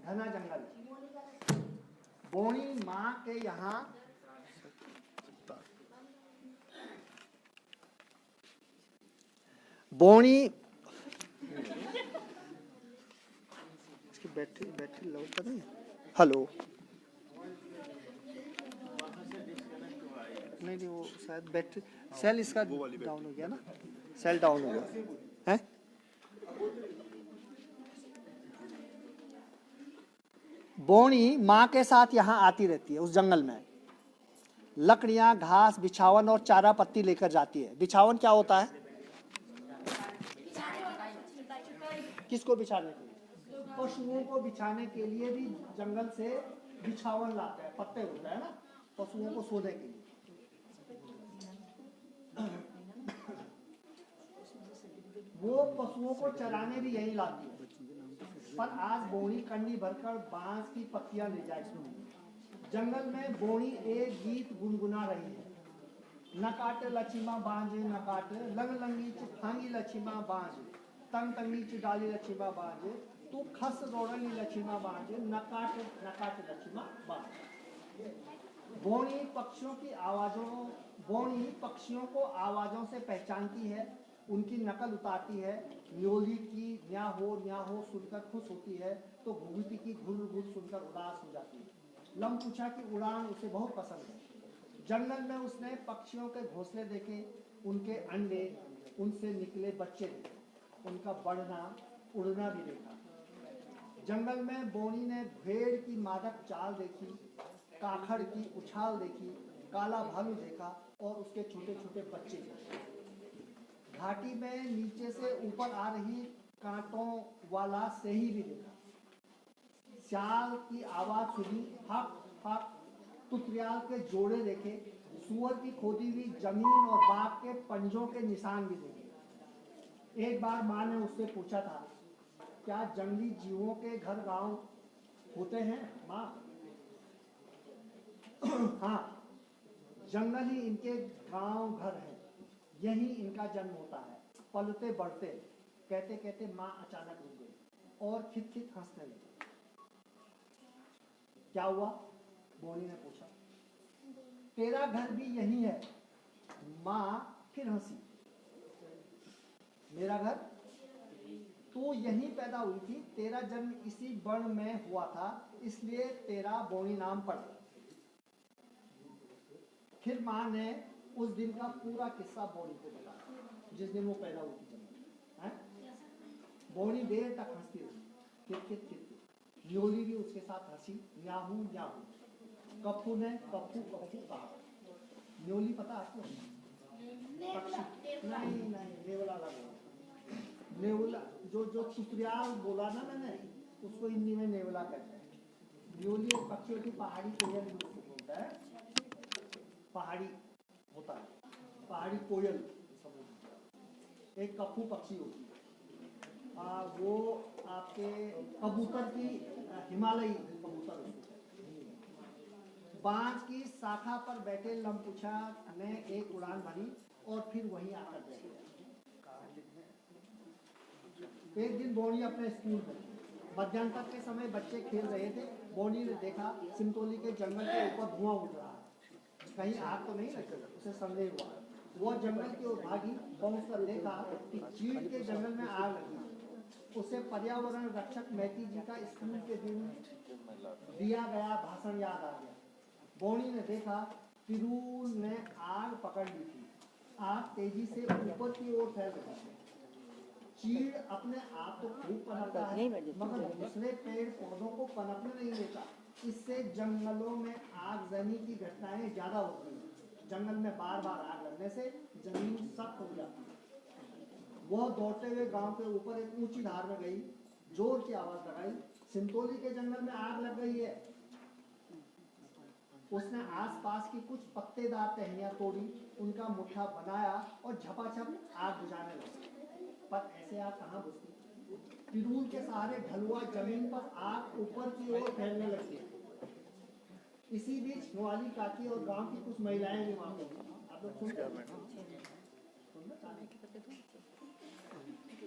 घना जंगल। बौनी माँ के यहाँ बौनी इसकी बैटरी लो तो नहीं। हेलो, नहीं वो शायद बैटरी सेल इसका डाउन हो गया ना, सेल डाउन हो गया है। बौनी माँ के साथ यहाँ आती रहती है उस जंगल में। लकड़ियाँ, घास, बिछावन और चारा पत्ती लेकर जाती है। बिछावन क्या होता है? किसको बिछाने के लिए? पशुओं को बिछाने के लिए भी जंगल से बिछावन लाते हैं, पत्ते होते हैं ना, पशुओं को सोने के लिए। वो पशुओं को चराने भी यही लाती है। पर आज बौनी कंडी भरकर बांस की पत्तियां ले जाए। जंगल में बौनी एक गीत गुनगुना रही है। न काटे लछीमा बांझे न काटे, लंग लंगी च फांगी लछीमा बांझे, तंग तंगी च डाली लछीमा बांझे, तू खस रोड़नी लछीमा बांझे, न काटे लछीमा बांझे। बोनी पक्षियों को आवाजों से पहचानती है, उनकी नकल उतारती है। न्योली की न्या हो सुनकर खुश होती है, तो घुघुती की घुर घुर सुनकर उदास हो जाती है। लंपूछा की उड़ान उसे बहुत पसंद है। जंगल में उसने पक्षियों के घोंसले देखे, उनके अंडे, उनसे निकले बच्चे देखे, उनका बढ़ना उड़ना भी देखा। जंगल में बोनी ने भेड़ की मादक चाल देखी, काखड़ की उछाल देखी, काला भालू देखा और उसके छोटे छोटे बच्चे देखे। घाटी में नीचे से ऊपर आ रही कांटों वाला सेही भी देखा। श्याल की आवाज सुनी, हक हक। तुतरियाल के जोड़े देखे, सुअर की खोदी हुई जमीन और बाघ के पंजों के निशान भी देखे। एक बार माँ ने उससे पूछा था, क्या जंगली जीवों के घर गांव होते हैं माँ? हाँ, जंगल ही इनके गांव घर है, यही इनका जन्म होता है। पलते बढ़ते कहते कहते माँ अचानक रुक गई और खित खित हंसने लगी। क्या हुआ? बोनी ने पूछा। तेरा घर भी यही है। माँ फिर हंसी। मेरा घर? तू यहीं पैदा हुई थी, तेरा जन्म इसी वन में हुआ था, इसलिए तेरा बोनी नाम पड़ा। फिर माँ ने उस दिन का पूरा किस्सा बोनी को बताया, जिस दिन वो पैदा हुई थी जन्म। बोनी देर तक हंसती रही, कित न्योली भी उसके साथ हंसी, न्याहू न्याहू। कप्पू ने कप्पू कप्पू कहा। न्योली पता आपको? पक्षी? नहीं, नेवला लगा। नेवला जो तुतरियाल बोला ना मैंने, उसको हिंदी में नेवला कहते हैं। न्योली एक पक्षी होती, पहाड़ी कोयल बोलता है, पहाड़ी होता है, पहाड़ी कोयल। एक कप्पू पक्षी होती है, वो आपके कबूतर की हिमालयी कबूतर। बांस की शाखा पर बैठे लंपूछा ने एक उड़ान भरी और फिर वहीं आकर बैठ गया। एक दिन बोनी अपने स्कूल में, मध्याह्न तक के समय बच्चे खेल रहे थे। बोनी ने देखा सिमटोली के जंगल के ऊपर धुआं उठ रहा है, कहीं आग तो नहीं लगी? उसे संदेह हुआ। वो जंगल की ओर भागी, पहुंच कर देखा कि चीड़ के जंगल में आग लगी। उसे पर्यावरण रक्षक मैती जी का स्कूल के दिन दिया गया भाषण याद आ गया। बोनी ने देखा पिरूल ने आग पकड़ ली थी। आग तेजी से ऊपर की ओर फैल रही थी। चीड़ अपने आप तो खूब पनपता है, मगर दूसरे पेड़ पौधों को पनपने नहीं देता। इससे जंगलों में आगजनी की घटनाएं ज्यादा होती हैं। जंगल में बार बार आग लगने से जमीन सख्त हो जाती है। वह दौड़ते हुए गांव के ऊपर एक ऊंची धार में गई, जोर की आवाज लगाई, सिमटोली के जंगल में आग लग गई है। उसने आसपास की कुछ पत्तेदार टहनियां तोड़ी, उनका मुट्ठा बनाया और झपाझप आग बुझाने लगी। पर ऐसे आग कहाँ बुझती? पिरूल के सहारे ढलुआ जमीन पर आग ऊपर की ओर फैलने लगी। इसी बीच हिमाली काकी और गांव की कुछ महिलाएं भी वहां पहुंची। आप लोग सुनते हैं?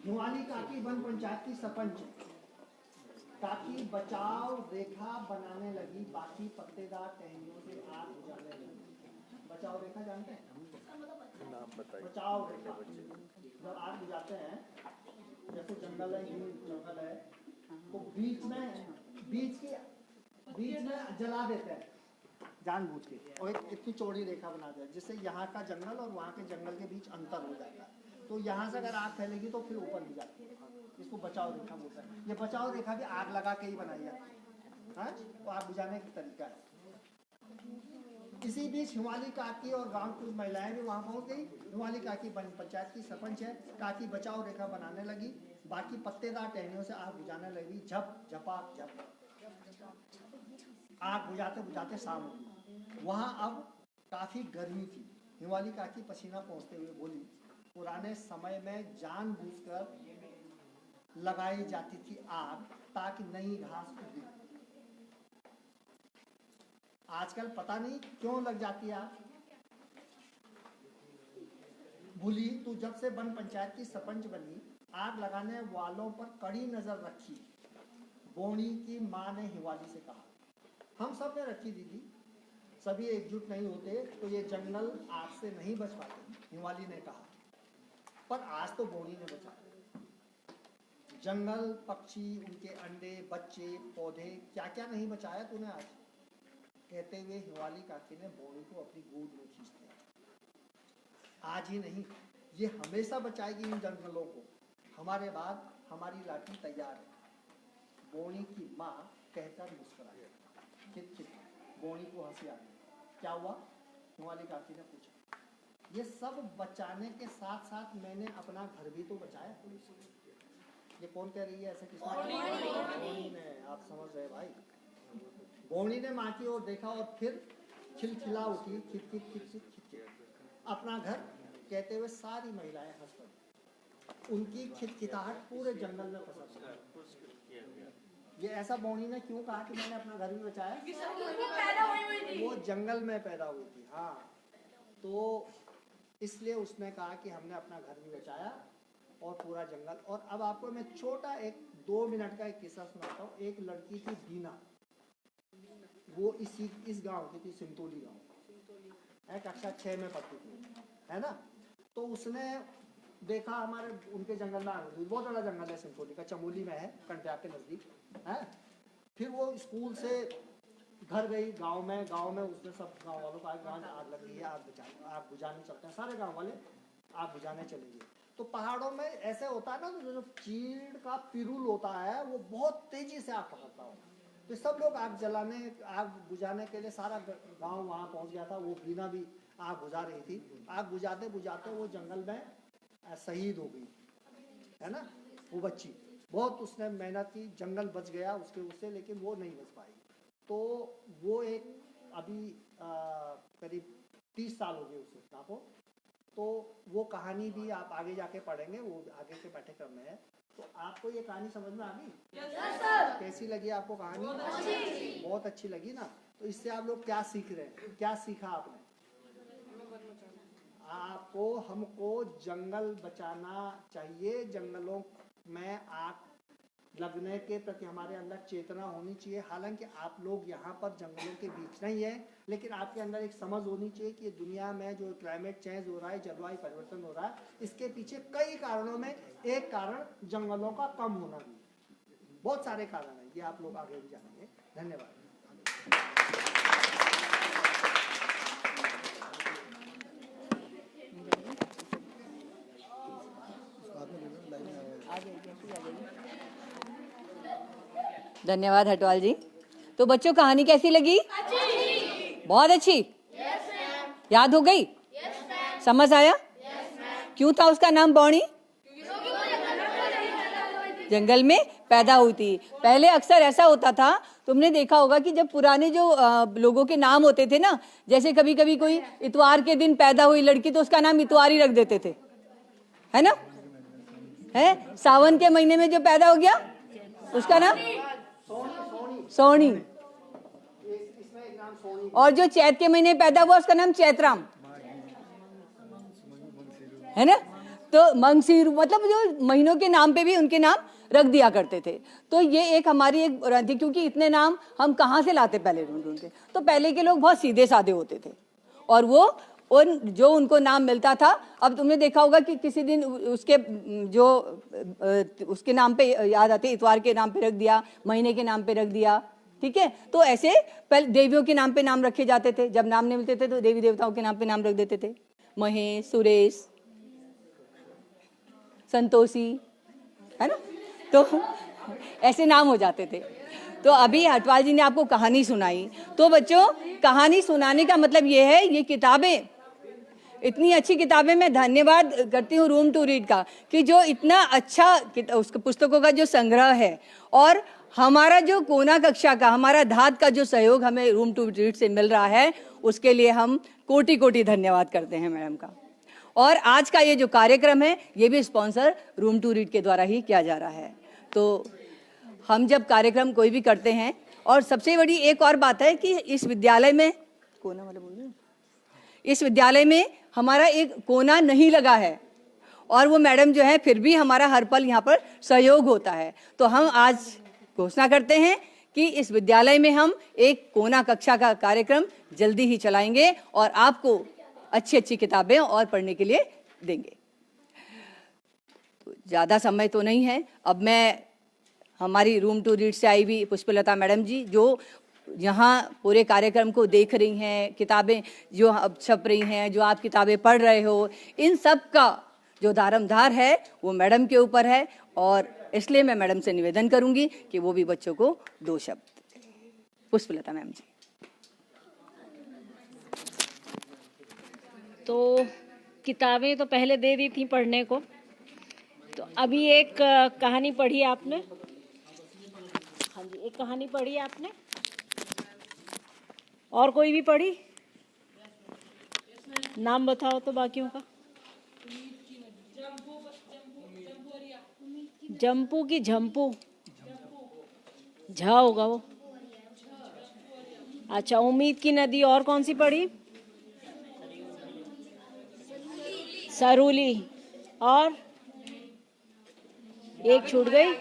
हिमाली काकी वन पंचायत की सरपंच। काकी बचाव रेखा बनाने लगी, बाकी पत्तेदार टहनियों से आग बुझाने लगी। बचाव रेखा जानते हैं? बचाव रेखा जब आग बुझाते हैं, जैसे जंगल है, जंगल है, तो बीच में जला देते हैं जानबूझ के, और एक इतनी चौड़ी रेखा बना देते हैं, जिससे यहाँ का जंगल और वहाँ के जंगल के बीच अंतर हो जाता है। तो यहाँ से अगर आग फैलेगी तो फिर ऊपर नहीं जाती है। इसको बचाव रेखा बोलते हैं। ये बचाव रेखा भी आग लगा के ही बनाई जाती है। हाँ, तो आग बुझाने का तरीका है। इसी बीच हिमाली काकी और गांव की महिलाएं भी वहां पहुंच गई। हिमाली काकी पंचायत की सरपंच है। काकी बचाव रेखा बनाने लगी, बाकी पत्तेदार टहनियों से आग बुझाने लगी। झप झपाक झप। आग बुझाते बुझाते शाम हो गई। वहां अब काफी गर्मी थी। हिमाली काकी पसीना पोंछते हुए बोली, पुराने समय में जानबूझकर लगाई जाती थी आग ताकि नई घास उगे। आजकल पता नहीं क्यों लग जाती है आग। भूली तू जब से वन पंचायत की सरपंच बनी, आग लगाने वालों पर कड़ी नजर रखी, बोनी की माँ ने हिवाली से कहा। हम सब ने रखी दीदी, सभी एकजुट नहीं होते तो ये जंगल आग से नहीं बच पाते, हिवाली ने कहा। पर आज तो बोनी ने बचाया। जंगल, पक्षी, उनके अंडे, बच्चे, पौधे, क्या क्या नहीं बचाया तूने आज, कहते हुए हिवाली काकी ने बोनी को अपनी गोद में खींच लिया। आज ही नहीं, ये हमेशा बचाएगी इन जंगलों को। हमारे बाद हमारी लाठी तैयार है, बोनी की माँ कहकर मुस्कुराई। खिच बोनी को हंसी आ गई। क्या हुआ? हिमाली काकी ने पूछा। ये सब बचाने के साथ साथ मैंने अपना घर भी तो बचाया। ये कौन कह रही है ऐसा? किसने? बोनी ने। आप समझ रहे भाई? बोनी ने माँ की ओर देखा और फिर खिलखिला उठी। खिच खिच खिच खिच खिच। अपना घर कहते हुए सारी महिलाएं हंस पड़ी। उनकी खिचखिचाहट पूरे जंगल में फंस गई। ये ऐसा बोनी ने क्यों कहा कि मैंने अपना घर भी बचाया? वो जंगल में पैदा हुई थी। हाँ, तो इसलिए उसने कहा कि हमने अपना घर भी बचाया और पूरा जंगल। और अब आपको मैं छोटा एक 2 मिनट का एक किस्सा सुनाता हूँ। एक लड़की थी बीना, वो इस गांव की थी, सिंतोली गांव, कक्षा 6 में पढ़ती थी, है ना। तो उसने देखा हमारे उनके जंगल में, बहुत बड़ा जंगल है सिंतोली का, चमोली में है, कंटिया के नजदीक है। फिर वो स्कूल से घर गई गांव में उसने सब गांव वालों को आग लग गई है, आग बुझाने चलते हैं, सारे गांव वाले आग बुझाने चले गए। तो पहाड़ों में ऐसे होता है ना, तो जो चीड़ का पिरुल होता है वो बहुत तेजी से आग पकड़ता हो। तो सब लोग आग बुझाने के लिए सारा गांव वहां पहुंच गया था। वो बीना भी आग बुझा रही थी। आग बुझाते बुझाते वो जंगल में शहीद हो गई, है ना। वो बच्ची बहुत उसने मेहनत की, जंगल बच गया उससे, लेकिन वो नहीं बच पाई। तो वो एक अभी करीब 30 साल हो गए उस घटना को। तो वो कहानी भी आप आगे जाके पढ़ेंगे, वो आगे के पाठ्यक्रम में है। तो आपको ये कहानी समझ में आ गई? कैसी लगी आपको कहानी? बहुत अच्छी लगी ना। तो इससे आप लोग क्या सीख रहे हैं? क्या सीखा आपने? आपको हमको जंगल बचाना चाहिए। जंगलों में आग लगने के प्रति हमारे अंदर चेतना होनी चाहिए। हालांकि आप लोग यहाँ पर जंगलों के बीच नहीं है, लेकिन आपके अंदर एक समझ होनी चाहिए कि दुनिया में जो क्लाइमेट चेंज हो रहा है, जलवायु परिवर्तन हो रहा है, इसके पीछे कई कारणों में एक कारण जंगलों का कम होना भी, बहुत सारे कारण हैं। ये आप लोग आगे भी जानेंगे। धन्यवाद। धन्यवाद हटवाल जी। तो बच्चों कहानी कैसी लगी? बहुत अच्छी। याद हो गई? समझ आया? क्यों था उसका नाम बौनी? जंगल में पैदा हुई थी। पहले अक्सर ऐसा होता था, तुमने देखा होगा कि जब पुराने जो लोगों के नाम होते थे ना, जैसे कभी कभी कोई इतवार के दिन पैदा हुई लड़की तो उसका नाम इतवारी रख देते थे, है ना। है सावन के महीने में जो पैदा हो गया उसका नाम सोनी, और जो चैत के महीने पैदा हुआ उसका नाम चैतराम, है ना। तो मंगसीर, मतलब जो महीनों के नाम पे भी उनके नाम रख दिया करते थे। तो ये एक हमारी एक थी, क्योंकि इतने नाम हम कहाँ से लाते पहले ढूंढ के। तो पहले के लोग बहुत सीधे साधे होते थे और वो जो उनको नाम मिलता था। अब तुमने देखा होगा कि किसी दिन उसके जो उसके नाम पे याद आते, इतवार के नाम पे रख दिया, महीने के नाम पे रख दिया, ठीक है। तो ऐसे पहले देवियों के नाम पे नाम रखे जाते थे। जब नाम नहीं मिलते थे तो देवी देवताओं के नाम पे नाम रख देते थे, महेश, सुरेश, संतोषी, है ना। तो ऐसे नाम हो जाते थे। तो अभी हटवाल जी ने आपको कहानी सुनाई। तो बच्चों, कहानी सुनाने का मतलब ये है, ये किताबें, इतनी अच्छी किताबें, मैं धन्यवाद करती हूँ रूम टू रीड का, कि जो इतना अच्छा उसके पुस्तकों का जो संग्रह है, और हमारा जो कोना कक्षा का, हमारा धात का जो सहयोग हमें रूम टू रीड से मिल रहा है, उसके लिए हम कोटि कोटि धन्यवाद करते हैं मैडम का। और आज का ये जो कार्यक्रम है, ये भी स्पॉन्सर रूम टू रीड के द्वारा ही किया जा रहा है। तो हम जब कार्यक्रम कोई भी करते हैं, और सबसे बड़ी एक और बात है कि इस विद्यालय में, कोना वाले बोल रहे हैं, इस विद्यालय में हमारा एक कोना नहीं लगा है और वो मैडम जो है फिर भी हमारा हर पल यहाँ पर सहयोग होता है। तो हम आज घोषणा करते हैं कि इस विद्यालय में हम एक कोना कक्षा का कार्यक्रम जल्दी ही चलाएंगे और आपको अच्छी अच्छी किताबें और पढ़ने के लिए देंगे। तो ज़्यादा समय तो नहीं है, अब मैं हमारी रूम टू रीड से आई हुई पुष्पलता मैडम जी जो यहाँ पूरे कार्यक्रम को देख रही हैं, किताबें जो अब छप रही हैं, जो आप किताबें पढ़ रहे हो, इन सब का जो दारोमदार है वो मैडम के ऊपर है और इसलिए मैं मैडम से निवेदन करूंगी कि वो भी बच्चों को 2 शब्द। पुष्पलता मैम जी। तो किताबें तो पहले दे दी थी पढ़ने को, तो अभी एक कहानी पढ़ी आपने। हाँ जी, एक कहानी पढ़ी आपने, और कोई भी पढ़ी? नाम बताओ तो बाकियों का। जम्पू की झम्पू, झा होगा वो। अच्छा, उम्मीद की नदी, और कौन सी पढ़ी? सरूली, और एक छूट गई,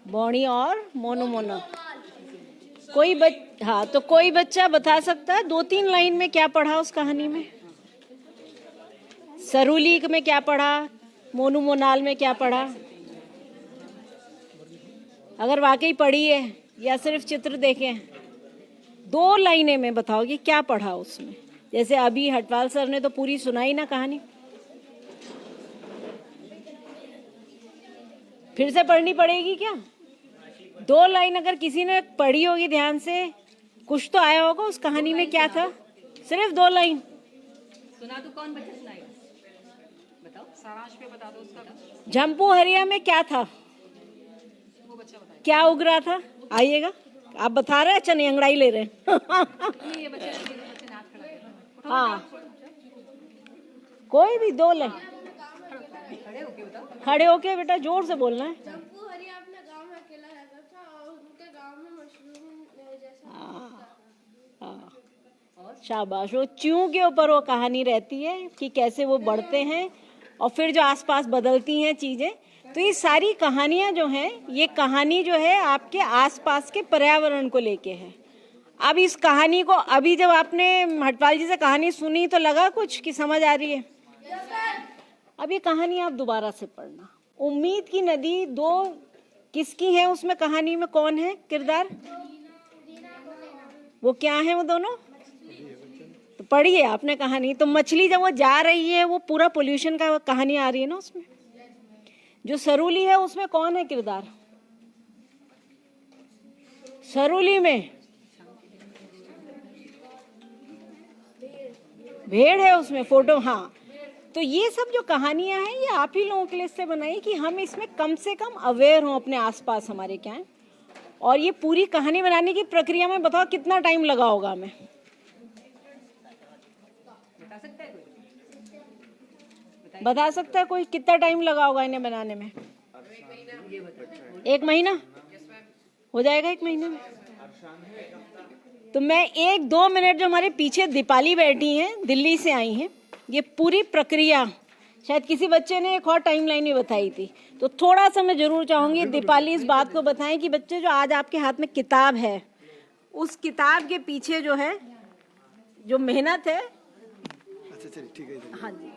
बौनी और मोनो मोनो। हाँ, तो कोई बच्चा बता सकता है 2-3 लाइन में क्या पढ़ा उस कहानी में? सरूली में क्या पढ़ा, मोनू मोनाल में क्या पढ़ा? अगर वाकई पढ़ी है या सिर्फ चित्र देखे, 2 लाइनें में बताओगे क्या पढ़ा उसमें। जैसे अभी हटवाल सर ने तो पूरी सुनाई ना कहानी, फिर से पढ़नी पड़ेगी क्या? 2 लाइन अगर किसी ने पढ़ी होगी ध्यान से, कुछ तो आया होगा उस कहानी में क्या था। सिर्फ 2 लाइन सुना तो कौन बच्चा सुनाएगा? बताओ, सारांश पे बता दो उसका। झम्पू हरिया में क्या था, वो बच्चा बताए। क्या उग रहा था? आइएगा, आप बता रहे हैं, अच्छा नहीं अंगड़ाई ले रहे हैं। ये बच्चे नाच खड़ा है। हाँ, कोई भी 2 लाइन खड़े होके बताओ। खड़े होके बेटा जोर से बोलना है। जम्पू हरिया अपने गांव में अकेला रहता था और उनके गांव में मशरूम जैसा शाबाश। वो च्यों के ऊपर वो कहानी रहती है कि कैसे वो बढ़ते हैं और फिर जो आसपास बदलती हैं चीजें। तो ये सारी कहानियां जो हैं, ये कहानी जो है आपके आसपास के पर्यावरण को लेके है। अब इस कहानी को अभी जब आपने हटवाल जी से कहानी सुनी तो लगा कुछ कि समझ आ रही है? अब ये कहानी आप दोबारा से पढ़ना। उम्मीद की नदी 2 किसकी है उसमें, कहानी में कौन है किरदार? वो क्या है वो दोनों? तो पढ़ी है आपने कहानी। तो मछली जब वो जा रही है, वो पूरा पोल्यूशन का कहानी आ रही है ना उसमें। जो सरूली है उसमें कौन है किरदार? सरूली में भेड़ है उसमें, फोटो। हाँ, तो ये सब जो कहानियां हैं ये आप ही लोगों के लिए इससे बनाई कि हम इसमें कम से कम अवेयर हों अपने आसपास हमारे क्या है। और ये पूरी कहानी बनाने की प्रक्रिया में बताओ कितना टाइम लगा होगा हमें? बता सकता है कोई कितना टाइम लगा होगा इन्हें बनाने में? 1 महीना हो जाएगा 1 महीने में। तो मैं 1-2 मिनट, जो हमारे पीछे दीपाली बैठी हैं, दिल्ली से आई हैं, ये पूरी प्रक्रिया शायद किसी बच्चे ने एक और टाइमलाइन भी बताई थी, तो थोड़ा सा मैं जरूर चाहूंगी दीपाली इस बात को बताएं कि बच्चे जो आज आपके हाथ में किताब है, उस किताब के पीछे जो है जो मेहनत है। अच्छा चलिए ठीक है। हाँ जी,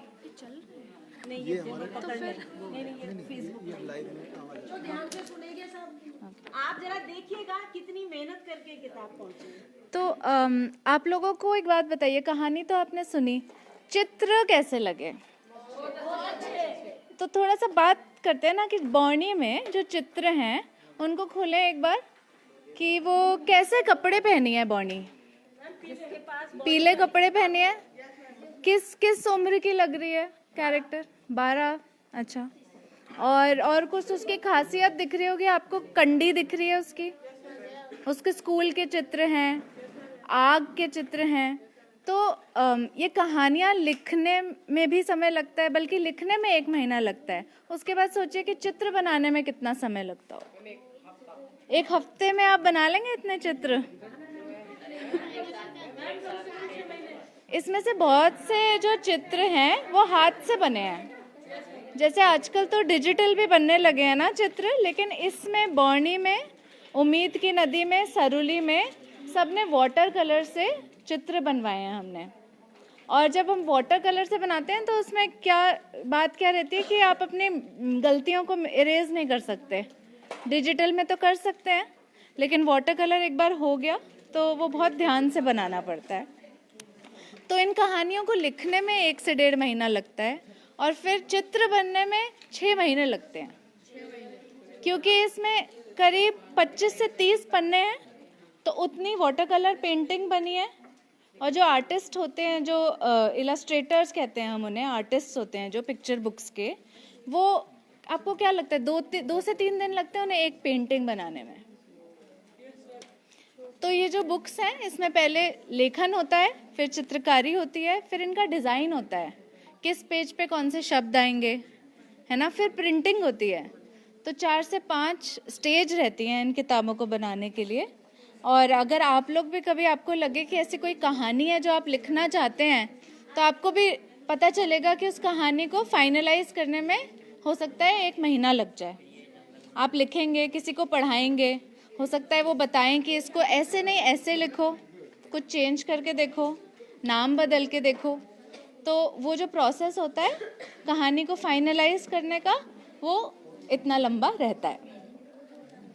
नहीं ये पकड़ लेना। नहीं ये फेसबुक लाइव में आवाज तो ध्यान से सुनेंगे सब। आप जरा देखिएगा कितनी मेहनत करके किताब पहुंची है। तो आप लोगों को एक बात बताइए, कहानी तो आपने सुनी, चित्र कैसे लगे? तो थोड़ा सा बात करते हैं ना कि बौनी में जो चित्र हैं उनको खोलें एक बार, कि वो कैसे कपड़े पहनी है बौनी। पीले कपड़े पहने हैं। किस उम्र की लग रही है कैरेक्टर? 12। अच्छा, और कुछ उसकी खासियत दिख रही होगी आपको? कंडी दिख रही है उसकी, उसके स्कूल के चित्र हैं, आग के चित्र हैं। तो ये कहानियाँ लिखने में भी समय लगता है, बल्कि लिखने में 1 महीना लगता है। उसके बाद सोचिए कि चित्र बनाने में कितना समय लगता हो। 1 हफ्ते में आप बना लेंगे इतने चित्र? इसमें से बहुत से जो चित्र हैं वो हाथ से बने हैं। जैसे आजकल तो डिजिटल भी बनने लगे हैं ना चित्र, लेकिन इसमें बौनी में, उम्मीद की नदी में, सरुली में सबने वाटर कलर से चित्र बनवाए हैं हमने। और जब हम वाटर कलर से बनाते हैं तो उसमें बात क्या रहती है कि आप अपनी गलतियों को इरेज नहीं कर सकते। डिजिटल में तो कर सकते हैं, लेकिन वाटर कलर एक बार हो गया तो वो बहुत ध्यान से बनाना पड़ता है। तो इन कहानियों को लिखने में 1 से 1.5 महीना लगता है और फिर चित्र बनने में 6 महीने लगते हैं, क्योंकि इसमें करीब 25 से 30 पन्ने हैं, तो उतनी वाटर कलर पेंटिंग बनी है। और जो आर्टिस्ट होते हैं, जो इलस्ट्रेटर्स कहते हैं हम उन्हें, आर्टिस्ट होते हैं जो पिक्चर बुक्स के, वो आपको क्या लगता है 2 से 3 दिन लगते हैं उन्हें एक पेंटिंग बनाने में। तो ये जो बुक्स हैं इसमें पहले लेखन होता है, फिर चित्रकारी होती है, फिर इनका डिज़ाइन होता है, किस पेज पे कौन से शब्द आएंगे, है ना, फिर प्रिंटिंग होती है। तो 4 से 5 स्टेज रहती हैं इन किताबों को बनाने के लिए। और अगर आप लोग भी कभी आपको लगे कि ऐसी कोई कहानी है जो आप लिखना चाहते हैं, तो आपको भी पता चलेगा कि उस कहानी को फाइनलाइज करने में हो सकता है 1 महीना लग जाए। आप लिखेंगे, किसी को पढ़ाएंगे, हो सकता है वो बताएं कि इसको ऐसे नहीं ऐसे लिखो, कुछ चेंज करके देखो, नाम बदल के देखो। तो वो जो प्रोसेस होता है कहानी को फाइनलाइज करने का, वो इतना लंबा रहता है।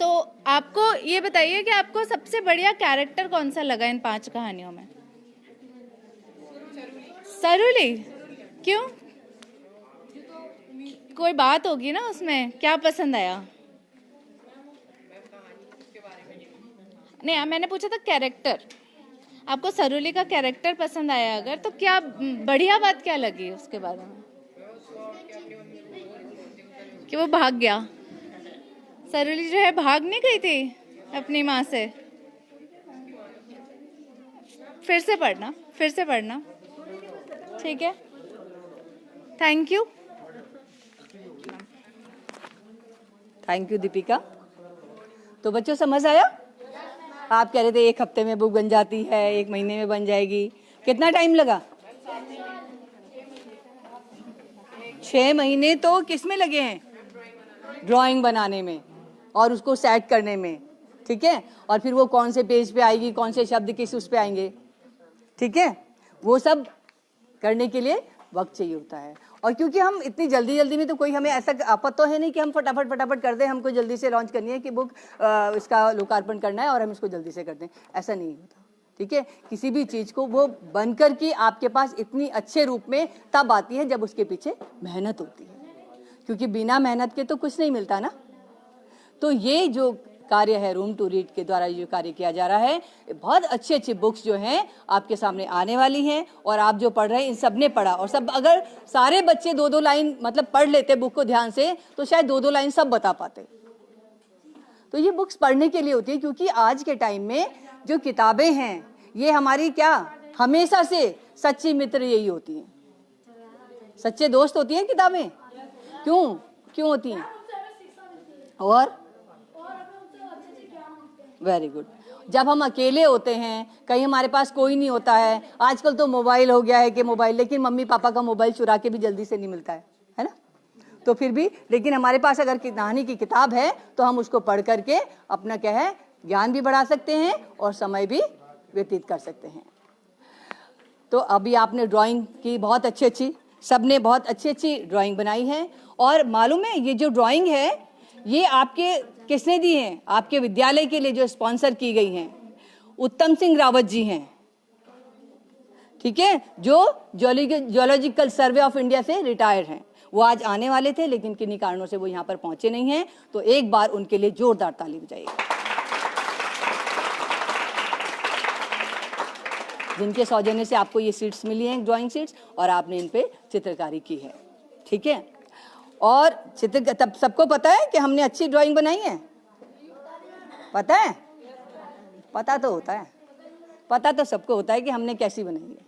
तो आपको ये बताइए कि आपको सबसे बढ़िया कैरेक्टर कौन सा लगा इन 5 कहानियों में? सरुली। क्यों? कोई बात होगी ना उसमें, क्या पसंद आया? नहीं, मैंने पूछा था कैरेक्टर। आपको सरुली का कैरेक्टर पसंद आया अगर, तो क्या बढ़िया बात क्या लगी उसके बारे में? कि वो भाग गया। सरुली जो है भाग नहीं गई थी अपनी माँ से। फिर से पढ़ना, ठीक है? Thank you. Thank you Deepika. तो बच्चों समझ आया? आप कह रहे थे 1 हफ्ते में बुक बन जाती है, 1 महीने में बन जाएगी। कितना टाइम लगा? 6 महीने तो किस में लगे हैं? ड्राइंग बनाने में और उसको सेट करने में, ठीक है? और फिर वो कौन से पेज पे आएगी, कौन से शब्द किस उस पे आएंगे, ठीक है? वो सब करने के लिए वक्त चाहिए होता है। और क्योंकि हम इतनी जल्दी में, तो कोई हमें ऐसा आपत्ति तो है नहीं कि हम फटाफट कर दें, हमको जल्दी से लॉन्च करनी है कि बुक इसका लोकार्पण करना है और हम इसको जल्दी से कर दें, ऐसा नहीं होता, ठीक है? किसी भी चीज़ को वो बनकर के आपके पास इतनी अच्छे रूप में तब आती है जब उसके पीछे मेहनत होती है, क्योंकि बिना मेहनत के तो कुछ नहीं मिलता ना। तो ये जो कार्य है रूम टू रीड के द्वारा जो कार्य किया जा रहा है, बहुत अच्छी बुक्स जो हैं आपके सामने आने वाली हैं। और आप जो पढ़ रहे हैं इन सब ने पढ़ा, और सब अगर सारे बच्चे 2-2 लाइन मतलब पढ़ लेते बुक को ध्यान से, तो शायद 2-2 लाइन सब बता पाते। तो ये बुक्स पढ़ने के लिए होती है, क्योंकि आज के टाइम में जो किताबें हैं ये हमारी क्या हमेशा से सच्ची मित्र यही होती हैं, सच्चे दोस्त होती हैं किताबें। क्यों होती हैं? और वेरी गुड। जब हम अकेले होते हैं, कहीं हमारे पास कोई नहीं होता है, आजकल तो मोबाइल हो गया है कि मोबाइल, लेकिन मम्मी पापा का मोबाइल चुरा के भी जल्दी से नहीं मिलता है ना? तो फिर भी, लेकिन हमारे पास अगर कहानी की किताब है तो हम उसको पढ़ करके अपना क्या है ज्ञान भी बढ़ा सकते हैं और समय भी व्यतीत कर सकते हैं। तो अभी आपने ड्राइंग की बहुत अच्छी, सबने बहुत अच्छी ड्राइंग बनाई है। और मालूम है ये जो ड्राइंग है ये आपके किसने दी है? आपके विद्यालय के लिए जो स्पॉन्सर की गई हैं उत्तम सिंह रावत जी हैं, ठीक है, जो जियोलॉजिकल सर्वे ऑफ इंडिया से रिटायर्ड हैं। वो आज आने वाले थे लेकिन किन्हीं कारणों से वो यहाँ पर पहुंचे नहीं हैं, तो एक बार उनके लिए जोरदार ताली बजाइए, जिनके सौजन्य से आपको ये सीट्स मिली हैं, ड्राइंग सीट्स, और आपने इन पे चित्रकारी की है, ठीक है? और चित्र तब सबको पता है कि हमने अच्छी ड्राइंग बनाई है, पता है? पता तो होता है, पता तो सबको होता है कि हमने कैसी बनाई है।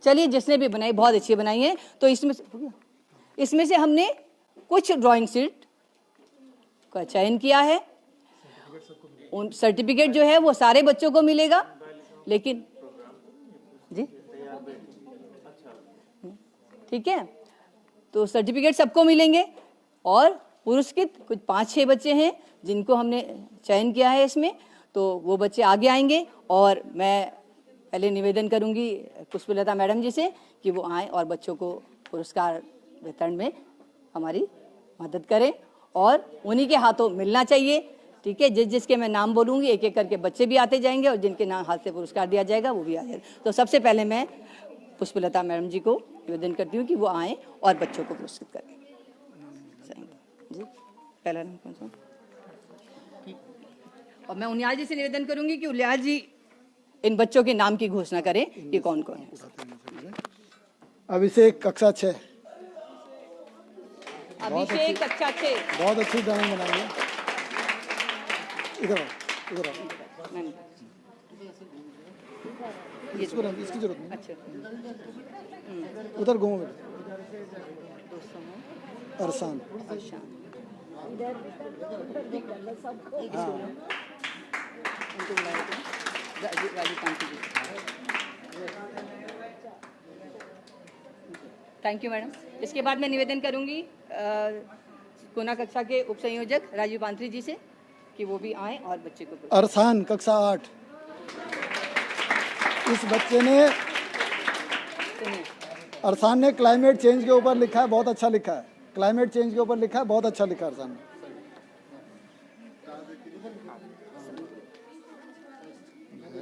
चलिए, जिसने भी बनाई बहुत अच्छी बनाई है। तो इसमें से हमने कुछ ड्राइंग शीट का चयन किया है। उन सर्टिफिकेट जो है वो सारे बच्चों को मिलेगा, लेकिन जी ठीक है। तो सर्टिफिकेट सबको मिलेंगे और पुरस्कृत कुछ 5-6 बच्चे हैं जिनको हमने चयन किया है इसमें, तो वो बच्चे आगे आएंगे और मैं पहले निवेदन करूंगी पुष्पलता मैडम जी से कि वो आएँ और बच्चों को पुरस्कार वितरण में हमारी मदद करें और उन्हीं के हाथों मिलना चाहिए, ठीक है। जिसके मैं नाम बोलूँगी एक एक करके बच्चे भी आते जाएंगे और जिनके नाम हाथ से पुरस्कार दिया जाएगा वो भी आ जाएगा। तो सबसे पहले मैं पुष्पलता मैडम जी को निवेदन करती हूँ कि वो आएँ और बच्चों को पुरस्कृत करें। जी, पहला नाम कौन सा? और मैं उनियाल जी से निवेदन करूंगी कि उनियाल जी इन बच्चों के नाम की घोषणा करें कि कौन कौन है। अभिषेक कक्षा 6, अभिषेक कक्षा 6, बहुत अच्छी ड्राइंग बनाई है। इधर आओ, इधर आओ। इसको इसकी जरूरत नहीं। अच्छा, उधर घूमो बेटा। अरसान, अच्छा, हाँ, उनको बुलाया था। Raju Kanti ji. Thank you madam. इसके बाद मैं निवेदन करूंगी कोना कक्षा के उप संयोजक राजीव पांत्री जी से कि वो भी आएं और बच्चे को अरसान कक्षा 8। इस बच्चे ने, अरसान ने क्लाइमेट चेंज के ऊपर लिखा है, बहुत अच्छा लिखा है। क्लाइमेट चेंज के ऊपर लिखा है, बहुत अच्छा लिखा है अरसान ने।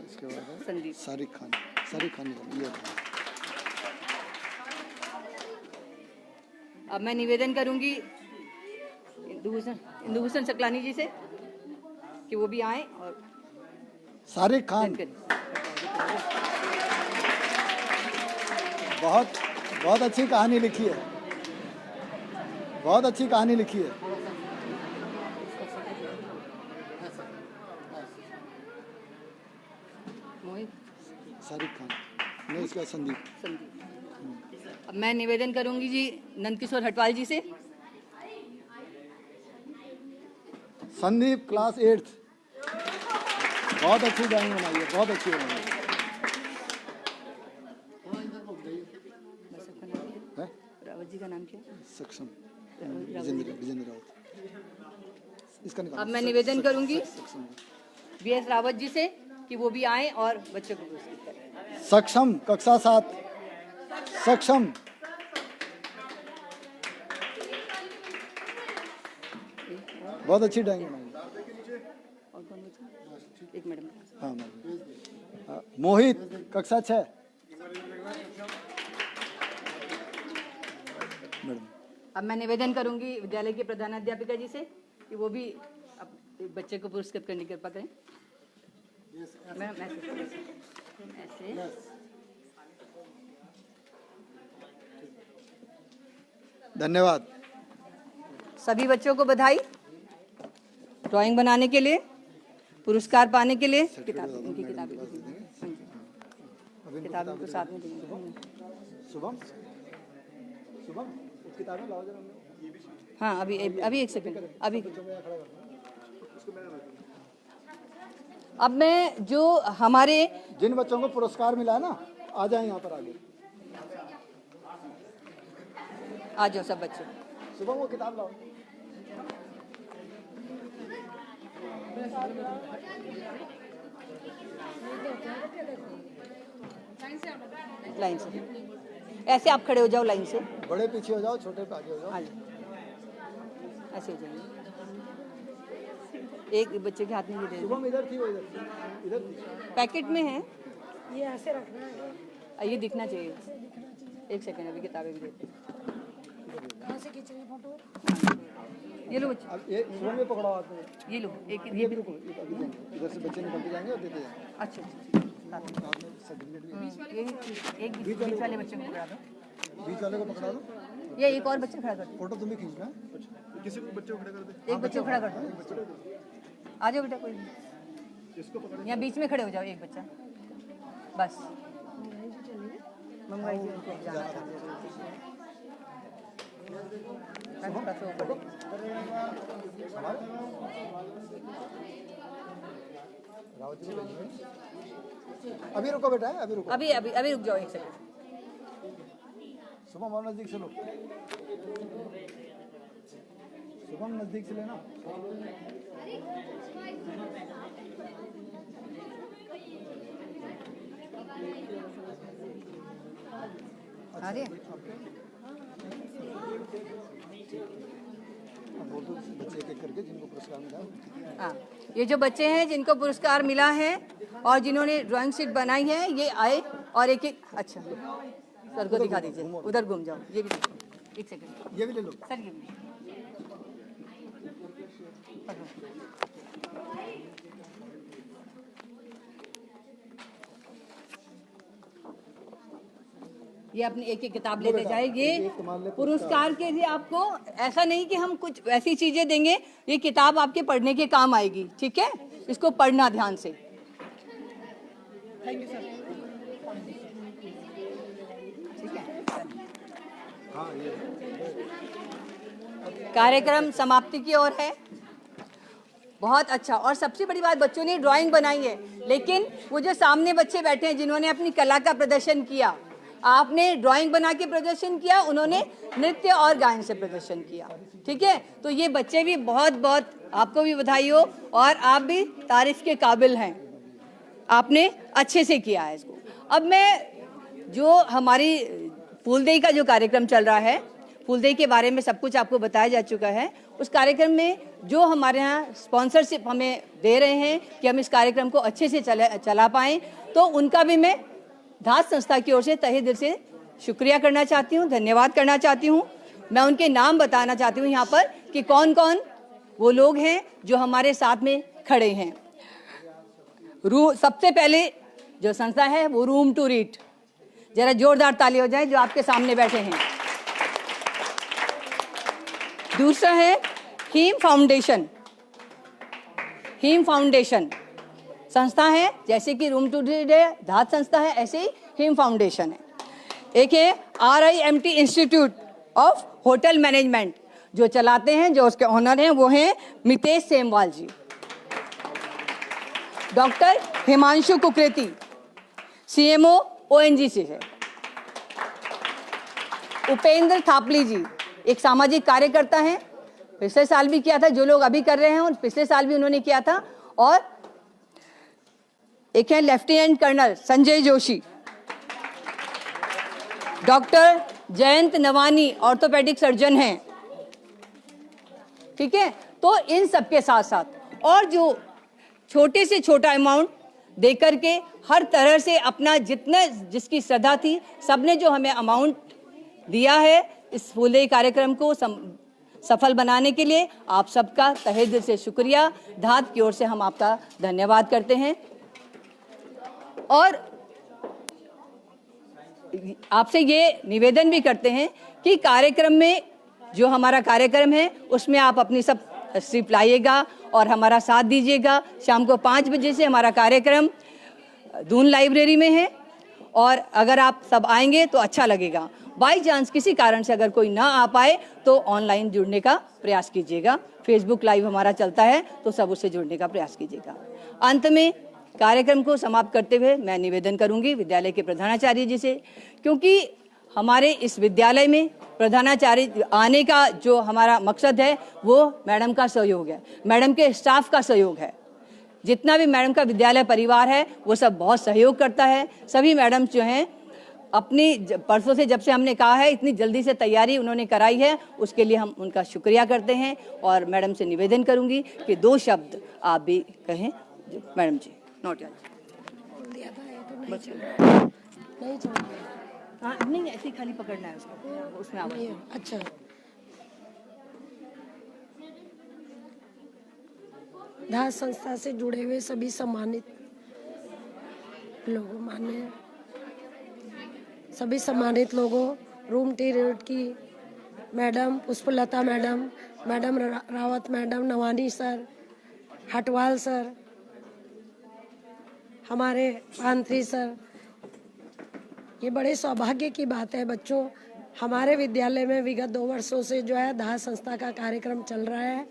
इसके बाद संदीप सारिक खान, सारिक खान ये। अब मैं निवेदन करूंगी इंदुभूषण सकलानी जी से कि वो भी आएं और सारिक खान बहुत अच्छी कहानी लिखी है, बहुत अच्छी कहानी लिखी है। मोहित सारिक खान नहीं, इसका संदीप। अब मैं निवेदन करूंगी जी नंदकिशोर हटवाल जी से। संदीप क्लास 8, बहुत अच्छी ड्राइंग बनाई है, बहुत अच्छी बनाई है। रावत जी का नाम क्या है? सक्षम, विजेंद्र रावत। इसका निकालो। अब मैं निवेदन करूंगी बीएस रावत जी से कि वो भी आएं और बच्चों को पुरस्कृत करें। सक्षम कक्षा 7, सक्षम। बहुत अच्छी ड्राइंग बनाई है। और कौन बचा? एक मैडम। हाँ, मोहित कक्षा 6। मैडम, अब मैं निवेदन करूंगी विद्यालय की प्रधानाध्यापिका जी से कि वो भी अब बच्चे को पुरस्कृत करने की कृपा करें। मैडम ऐसे धन्यवाद। सभी बच्चों को बधाई ड्राइंग बनाने के लिए, पुरस्कार पाने के लिए। किताबें, उनकी किताबें किताबें को साथ में देंगे। शुभम, शुभम किताबें लाओ जरा। हाँ, अभी एक सेकंड। अभी अब मैं जो हमारे जिन बच्चों को पुरस्कार मिला है ना, आ जाए यहाँ पर आगे। आ जाओ सब बच्चे। शुभम वो किताब लाओ। लाइन से ऐसे आप खड़े हो जाओ, लाइन से। बड़े पीछे हो जाओ, छोटे पे आगे हो जाओ। हाँ जी, ऐसे हो जाएंगे। एक बच्चे के हाथ में ये दे दो। शुभम इधर थी, वो इधर थी। पैकेट में है, ये ऐसे रखना है। ये दिखना चाहिए। एक सेकंड, अभी किताबें भी देते हैं। कहाँ से खींचेंगे फोटो? ये लो बच्चे, अब ये शुभम में पकड़ाओ हाथ में। ये लो एक ये भी रुको, ये अभी देंगे। इधर से बच्चे निकलते जाएंगे और देते जाएंगे। अच्छा साथ में सर्टिफिकेट भी। ये एक बीच वाले बच्चे को पकड़ा दो। बीच वाले को पकड़ा दो। ये एक और बच्चा खड़ा कर दो। फोटो तुम्हें खींचना है। किसी को बच्चे को खड़ा कर दे। एक बच्चे को खड़ा कर दो। आ जाओ बेटा, कोई नहीं। यहाँ बीच में खड़े हो जाओ, एक बच्चा बस। मंगवाई जी उनको जाना था। थोड़ा सा ऊपर। अभी रुको बेटा, अभी रुको। अभी रुक जाओ एक सेकंड। शुभम और नजदीक से लो, शुभम नजदीक से लेना। अरे बच्चे एक एक करके जिनको पुरस्कार मिला। हाँ, ये जो बच्चे हैं जिनको पुरस्कार मिला है और जिन्होंने ड्राइंग शीट बनाई है, ये आए और एक एक, अच्छा सर को दिखा दीजिए, उधर घूम जाओ, ये भी एक सेकंड, ये भी ले लो सर ये भी पकड़ो। ये अपनी एक एक किताब लेते जाए। ये पुरस्कार के लिए आपको ऐसा नहीं कि हम कुछ ऐसी चीजें देंगे, ये किताब आपके पढ़ने के काम आएगी, ठीक है, इसको पढ़ना ध्यान से। ठीक है, कार्यक्रम समाप्ति की ओर है। बहुत अच्छा, और सबसे बड़ी बात, बच्चों ने ड्राइंग बनाई है, लेकिन वो जो सामने बच्चे बैठे हैं जिन्होंने अपनी कला का प्रदर्शन किया, आपने ड्राइंग बना के प्रदर्शन किया, उन्होंने नृत्य और गायन से प्रदर्शन किया, ठीक है। तो ये बच्चे भी बहुत बहुत आपको भी बधाई हो, और आप भी तारीफ के काबिल हैं, आपने अच्छे से किया है इसको। अब मैं जो हमारी फूलदेई का जो कार्यक्रम चल रहा है, फूलदेई के बारे में सब कुछ आपको बताया जा चुका है। उस कार्यक्रम में जो हमारे यहाँ स्पॉन्सरशिप हमें दे रहे हैं कि हम इस कार्यक्रम को अच्छे से चला पाएं, तो उनका भी मैं धात संस्था की ओर से तहे दिल से शुक्रिया करना चाहती हूँ, धन्यवाद करना चाहती हूँ। मैं उनके नाम बताना चाहती हूँ यहाँ पर कि कौन कौन वो लोग हैं जो हमारे साथ में खड़े हैं। सबसे पहले जो संस्था है वो रूम टू रीड, जरा जोरदार ताली हो जाए जो आपके सामने बैठे हैं। दूसरा है हीम फाउंडेशन। हीम फाउंडेशन संस्था है, जैसे कि रूम टू रीड है, धात संस्था है, ऐसे ही हीम फाउंडेशन है। एक है RIMT institute of hotel management, जो चलाते हैं, जो उसके ओनर हैं वो हैं Mitesh Semwal ji. Doctor Himanshu Kukreti CMO ONGC है। उपेंद्र थापली जी एक सामाजिक कार्यकर्ता हैं, पिछले साल भी किया था, जो लोग अभी कर रहे हैं और पिछले साल भी उन्होंने किया था। और एक है lieutenant colonel Sanjay Joshi. Doctor Jayant Navani orthopaedic surgeon हैं, ठीक है। तो इन सबके साथ साथ और जो छोटे से छोटा अमाउंट देकर के हर तरह से अपना जितना जिसकी श्रद्धा थी, सबने जो हमें अमाउंट दिया है इस फूलदेई कार्यक्रम को सफल बनाने के लिए, आप सबका तहे दिल से शुक्रिया। धात की ओर से हम आपका धन्यवाद करते हैं और आपसे ये निवेदन भी करते हैं कि कार्यक्रम में जो हमारा कार्यक्रम है उसमें आप अपनी सब तशरीफ लाइएगा और हमारा साथ दीजिएगा। शाम को 5 बजे से हमारा कार्यक्रम दून लाइब्रेरी में है और अगर आप सब आएंगे तो अच्छा लगेगा। बाई चांस किसी कारण से अगर कोई ना आ पाए तो ऑनलाइन जुड़ने का प्रयास कीजिएगा। फेसबुक लाइव हमारा चलता है तो सब उससे जुड़ने का प्रयास कीजिएगा। अंत में कार्यक्रम को समाप्त करते हुए मैं निवेदन करूंगी विद्यालय के प्रधानाचार्य जी से, क्योंकि हमारे इस विद्यालय में प्रधानाचार्य आने का जो हमारा मकसद है वो मैडम का सहयोग है, मैडम के स्टाफ का सहयोग है। जितना भी मैडम का विद्यालय परिवार है वो सब बहुत सहयोग करता है। सभी मैडम जो हैं अपनी परसों से जब से हमने कहा है इतनी जल्दी से तैयारी उन्होंने कराई है, उसके लिए हम उनका शुक्रिया करते हैं। और मैडम से निवेदन करूंगी कि 2 शब्द आप भी कहें। मैडम जी नोट नहीं चल हाँ, नहीं ऐसे ही खाली पकड़ना है उसको, उसमें आवाज। अच्छा, धात संस्था से जुड़े हुए सभी सम्मानित लोगों, मान्य सभी सम्मानित लोगों, रूम टी रीड की madam Pushpalata madam, madam Rawat madam, Nawani sir, Hatwal sir, हमारे पांथरी सर, ये बड़े सौभाग्य की बात है बच्चों। हमारे विद्यालय में विगत 2 वर्षों से जो है धात संस्था का कार्यक्रम चल रहा है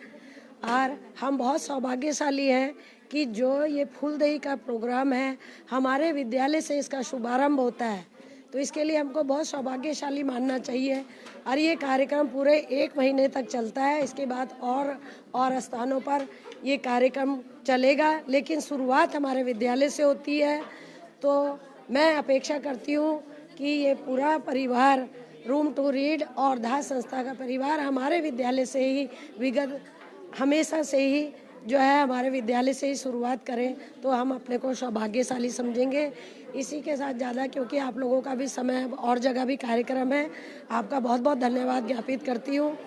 और हम बहुत सौभाग्यशाली हैं कि जो ये फूलदेई का प्रोग्राम है हमारे विद्यालय से इसका शुभारंभ होता है। तो इसके लिए हमको बहुत सौभाग्यशाली मानना चाहिए। और ये कार्यक्रम पूरे 1 महीने तक चलता है। इसके बाद और स्थानों पर ये कार्यक्रम चलेगा, लेकिन शुरुआत हमारे विद्यालय से होती है। तो मैं अपेक्षा करती हूँ कि ये पूरा परिवार, रूम टू रीड और दास संस्था का परिवार हमारे विद्यालय से ही विगत हमेशा से ही जो है हमारे विद्यालय से ही शुरुआत करें तो हम अपने को सौभाग्यशाली समझेंगे। इसी के साथ ज़्यादा, क्योंकि आप लोगों का भी समय और जगह भी कार्यक्रम है, आपका बहुत बहुत धन्यवाद ज्ञापित करती हूँ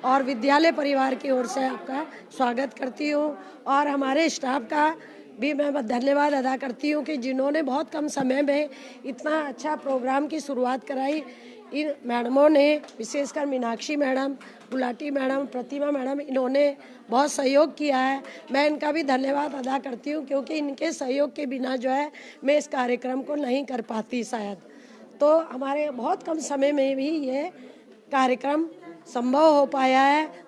और विद्यालय परिवार की ओर से आपका स्वागत करती हूँ। और हमारे स्टाफ का भी मैं धन्यवाद अदा करती हूँ कि जिन्होंने बहुत कम समय में इतना अच्छा प्रोग्राम की शुरुआत कराई। इन मैडमों ने, विशेषकर मीनाक्षी मैडम, गुलाटी मैडम, प्रतिमा मैडम, इन्होंने बहुत सहयोग किया है। मैं इनका भी धन्यवाद अदा करती हूँ, क्योंकि इनके सहयोग के बिना जो है मैं इस कार्यक्रम को नहीं कर पाती शायद। तो हमारे बहुत कम समय में भी ये कार्यक्रम संभव हो पाया है।